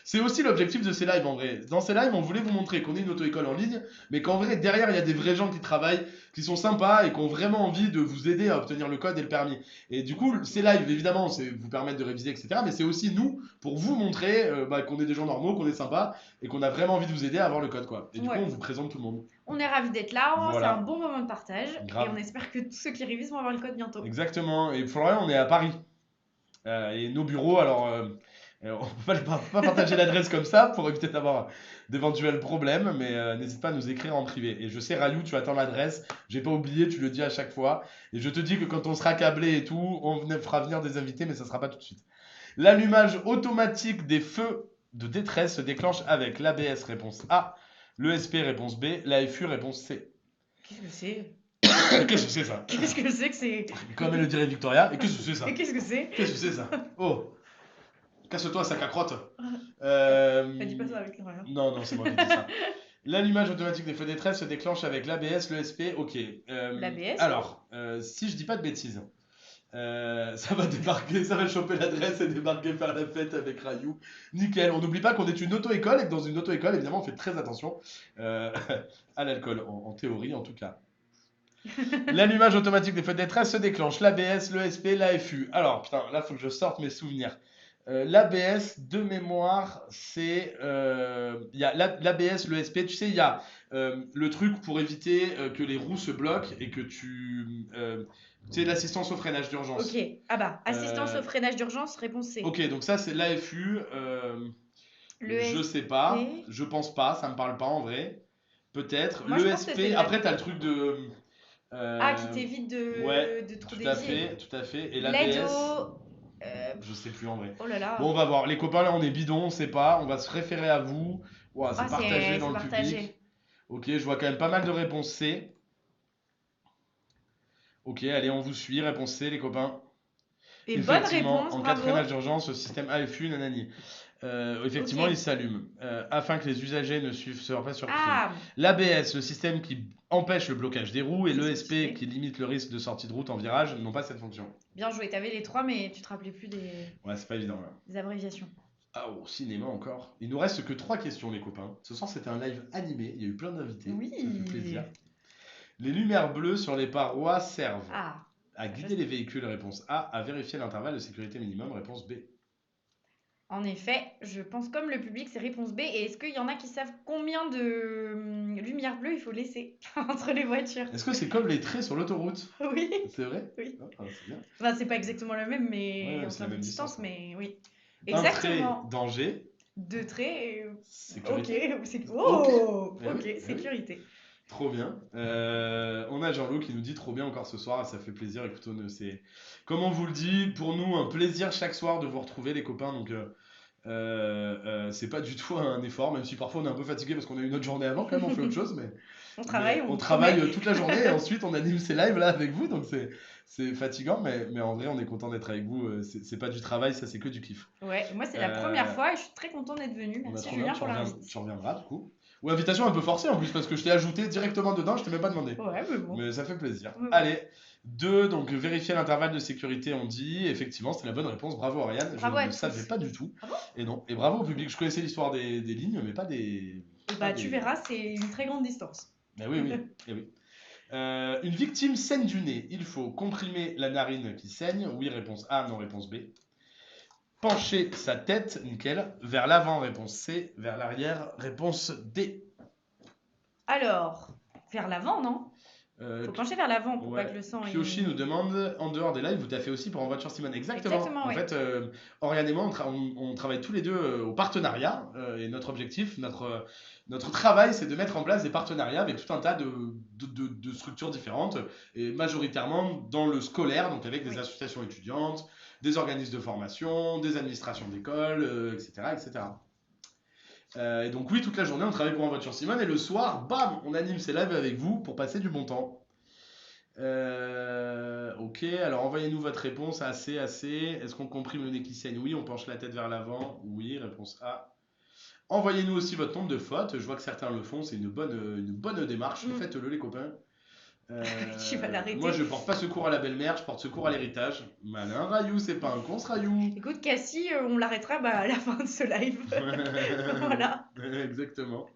C'est aussi l'objectif de ces lives en vrai. Dans ces lives, on voulait vous montrer qu'on est une auto-école en ligne, mais qu'en vrai, derrière, il y a des vrais gens qui travaillent, qui sont sympas et qui ont vraiment envie de vous aider à obtenir le code et le permis. Et du coup, ces lives, évidemment, c'est vous permettre de réviser, etc. Mais c'est aussi nous, pour vous montrer qu'on est des gens normaux, qu'on est sympas et qu'on a vraiment envie de vous aider à avoir le code, quoi. Et du Ouais. coup, on vous présente tout le monde. On est ravis d'être là. Voilà. C'est un bon moment de partage. Grave. Et on espère que tous ceux qui révisent vont avoir le code bientôt. Exactement. Et Florian, on est à Paris. Et nos bureaux, alors, on peut pas partager l'adresse comme ça pour éviter d'avoir d'éventuels problèmes, mais n'hésite pas à nous écrire en privé. Et je sais, Rayou, tu attends l'adresse. J'ai pas oublié, tu le dis à chaque fois. Et je te dis que quand on sera câblé et tout, on fera venir des invités, mais ça sera pas tout de suite. L'allumage automatique des feux de détresse se déclenche avec l'ABS réponse A, l'ESP réponse B, l'AFU réponse C. Qu'est-ce que c'est? Qu'est-ce que c'est ça? Qu'est-ce que c'est que c'est? Comme elle le dirait Victoria. Et qu'est-ce que c'est ça? Et qu'est-ce que c'est? Qu'est-ce que c'est ça? Oh, casse-toi, sac à crotte. Elle dit pas ça avec rien. Non, non, c'est moi qui dis ça. L'allumage automatique des feux détresse se déclenche avec l'ABS, l'ESP, ok. L'ABS, Alors, si je dis pas de bêtises, ça va débarquer, ça va choper l'adresse et débarquer faire la fête avec Rayou. Nickel. On n'oublie pas qu'on est une auto-école et que dans une auto-école, évidemment, on fait très attention à l'alcool, en théorie en tout cas. L'allumage automatique des feux de détresse se déclenche. L'ABS, l'ESP, l'AFU. Alors, putain, là, faut que je sorte mes souvenirs. L'ABS, de mémoire, c'est... Il y a l'ABS, l'ESP, tu sais, il y a le truc pour éviter que les roues se bloquent et que tu... tu sais, l'assistance au freinage d'urgence. Ok. Ah bah, assistance au freinage d'urgence, réponse C. Ok, donc ça, c'est l'AFU. Le Je sais pas. Je pense pas, ça me parle pas en vrai. Peut-être. Moi, je pense que c'est L'ESP, la- après, t'as le truc de... Ah, qui t'évite de, ouais, de trop tout à dévier. fait, tout à fait. Et L'aide l'ABS... au... Je sais plus en vrai. Oh là là. Bon, on va voir. Les copains, là, on est bidon, on sait pas. On va se référer à vous. Ouah, c'est Ah, partagé dans c'est le partagé. public. Ok, je vois quand même pas mal de réponses C. Ok, allez, on vous suit. Réponse C, les copains. Et bonne Effectivement, réponse, en cas de bravo. freinage d'urgence, le système AFU, nanani. Effectivement, Ok. il s'allume afin que les usagers ne soient pas surpris. Ah, L'ABS, le système qui empêche le blocage des roues, et C'est ce que l'ESP tu disais. qui limite le risque de sortie de route en virage, n'ont pas cette fonction. bien joué. T'avais les trois, mais tu te rappelais plus Ouais, c'est pas évident là. des abréviations. Ah, au cinéma encore. Il nous reste que 3 questions, les copains. Ce soir, c'était un live animé. Il y a eu plein d'invités. Oui. Ça fait plaisir. Les lumières bleues sur les parois servent Ah, à guider les véhicules, réponse A. À vérifier l'intervalle de sécurité minimum, réponse B. en effet, je pense comme le public, c'est réponse B. Et est-ce qu'il y en a qui savent combien de lumières bleues il faut laisser entre les voitures? Est-ce que c'est comme les traits sur l'autoroute? Oui. C'est vrai? Oui. Ah, c'est bien. Enfin, c'est pas exactement le même, mais Ouais, en c'est la termes de même distance, distance, mais oui. Un Exactement. trait, danger. Deux traits. Sécurité. Ok, c'est oh, Eh oui, ok, eh oui. sécurité. Trop bien. On a Jean-Loup qui nous dit trop bien encore ce soir, ça fait plaisir. Écoute, c'est comme on vous le dit, pour nous un plaisir chaque soir de vous retrouver les copains. Donc c'est pas du tout un effort, même si parfois on est un peu fatigué parce qu'on a eu une autre journée avant. Quand même, on fait autre chose, mais On travaille, on on travaille promet. toute la journée et ensuite on anime ces lives là avec vous. Donc c'est fatigant, mais en vrai on est content d'être avec vous. C'est pas du travail, ça c'est que du kiff. Ouais, moi c'est la première fois et je suis très contente d'être venue. On a Merci trop Julien bien, pour l'invite. tu reviendras du coup. Ou invitation un peu forcée en plus parce que je t'ai ajouté directement dedans, je t'ai même pas demandé. Ouais, mais bon. Mais ça fait plaisir. Ouais. Allez, 2, donc vérifier l'intervalle de sécurité, on dit. Effectivement, c'était la bonne réponse. Bravo Ariane. Bravo je à ne le tous. savais pas du tout. Ah bon Et non. Et bravo au public. Je connaissais l'histoire des lignes, mais pas des. Et pas bah des- tu verras, c'est une très grande distance. Mais oui, oui. Eh oui. Une victime saigne du nez. Il faut comprimer la narine qui saigne. Oui, réponse A, non, réponse B. Pencher sa tête, nickel. Vers l'avant, réponse C. Vers l'arrière, réponse D. Alors, vers l'avant, non? Faut pencher vers l'avant pour pas Ouais. que le sang... Kyoshi nous demande, en dehors des lives, vous taffez aussi pour En Voiture Simone. Exactement. Exactement, En ouais. fait, Oriane et moi, on travaille tous les deux au partenariat. Et notre objectif, notre travail, c'est de mettre en place des partenariats avec tout un tas de structures différentes. Et majoritairement dans le scolaire, donc avec des Oui. associations étudiantes, des organismes de formation, des administrations d'école, etc., etc. Et donc oui, toute la journée, on travaille pour En Voiture Simone. Et le soir, bam, on anime ces lives avec vous pour passer du bon temps. Ok, alors envoyez-nous votre réponse. Assez. Est-ce qu'on comprime le nez qui saigne? Oui, on penche la tête vers l'avant. Oui, réponse A. Envoyez-nous aussi votre nombre de fautes. Je vois que certains le font, c'est une bonne démarche. Mm. Faites-le, les copains. Tu vas l'arrêter. Moi, je porte pas secours à la belle-mère, je porte secours à l'héritage. Malin Rayou, c'est pas un con ce Rayou. Écoute, Cassie, on l'arrêtera à la fin de ce live. Voilà. Exactement.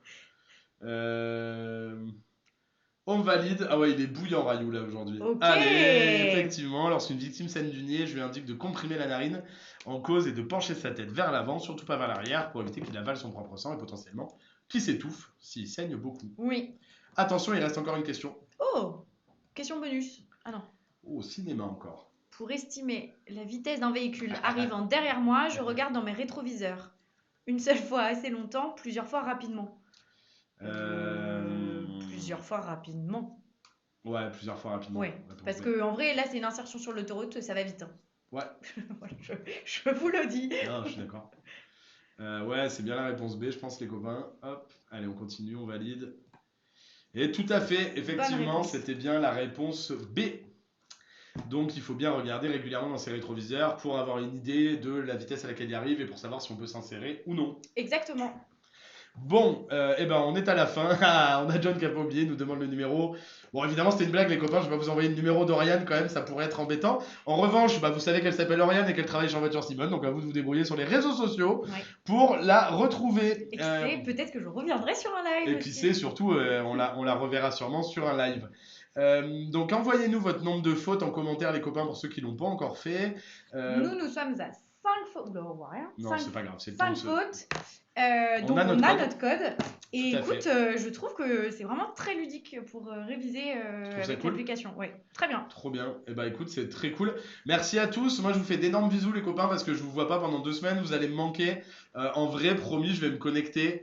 On valide. Ah ouais, il est bouillant Rayou là aujourd'hui. Ok. Allez, effectivement, lorsqu'une victime saigne du nez, je lui indique de comprimer la narine en cause et de pencher sa tête vers l'avant, surtout pas vers l'arrière, pour éviter qu'il avale son propre sang et potentiellement qu'il s'étouffe s'il saigne beaucoup. Oui. Attention, il reste encore une question. Oh, question bonus. Ah non. Oh, cinéma encore. Pour estimer la vitesse d'un véhicule arrivant derrière moi, je regarde dans mes rétroviseurs. Une seule fois assez longtemps, plusieurs fois rapidement. Plusieurs fois rapidement. Ouais, plusieurs fois rapidement. Ouais, parce que en vrai, là, c'est une insertion sur l'autoroute, ça va vite. Hein. Ouais. Voilà, je vous le dis. Non, je suis d'accord. Ouais, c'est bien la réponse B, je pense, les copains. Hop, allez, on continue, on valide. Et tout à fait, effectivement, réponse. c'était bien la réponse B. Donc il faut bien regarder régulièrement dans ses rétroviseurs pour avoir une idée de la vitesse à laquelle il arrive et pour savoir si on peut s'insérer ou non. Exactement. Bon, eh ben on est à la fin. Ah, on a John qui a pas oublié, il nous demande le numéro. Bon, évidemment, c'était une blague, les copains. Je vais pas vous envoyer le numéro d'Oriane quand même, ça pourrait être embêtant. En revanche, bah, vous savez qu'elle s'appelle Oriane et qu'elle travaille chez En Voiture Simone, donc à vous de vous débrouiller sur les réseaux sociaux Ouais. pour la retrouver. Et qui sait, peut-être que je reviendrai sur un live. Et qui aussi. sait, surtout, on la reverra sûrement sur un live. Donc envoyez-nous votre nombre de fautes en commentaire, les copains, pour ceux qui l'ont pas encore fait. Nous sommes à 5 fautes. Oula, on voit rien. Non, c'est pas grave, c'est le 5 temps de se- fautes. On Donc a on notre a code. notre code. Et Tout à écoute, je trouve que c'est vraiment très ludique pour réviser trouves ça avec cool l'application. Ouais, très bien. Trop bien. Et bah écoute, c'est très cool. Merci à tous. Moi, je vous fais d'énormes bisous, les copains, parce que je vous vois pas pendant 2 semaines. Vous allez me manquer. En vrai, promis, je vais me connecter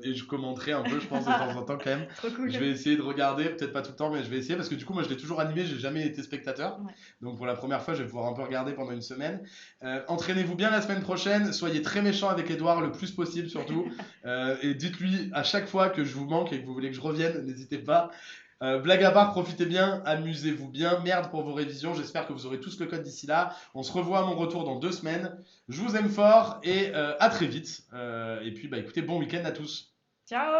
et je commenterai un peu, je pense, de temps en temps quand même. Trop cool. Je vais essayer de regarder, peut-être pas tout le temps, mais je vais essayer parce que du coup, moi, je l'ai toujours animé, j'ai jamais été spectateur. Ouais. Donc, pour la première fois, je vais pouvoir un peu regarder pendant une semaine. Entraînez-vous bien la semaine prochaine. Soyez très méchants avec Edouard le plus possible, surtout. Et dites-lui à chaque fois que je vous manque et que vous voulez que je revienne, n'hésitez pas. Blague à part, profitez bien, amusez-vous bien. Merde pour vos révisions. J'espère que vous aurez tous le code d'ici là. On se revoit à mon retour dans 2 semaines. Je vous aime fort et à très vite. Et puis, bah écoutez, bon week-end à tous. Ciao.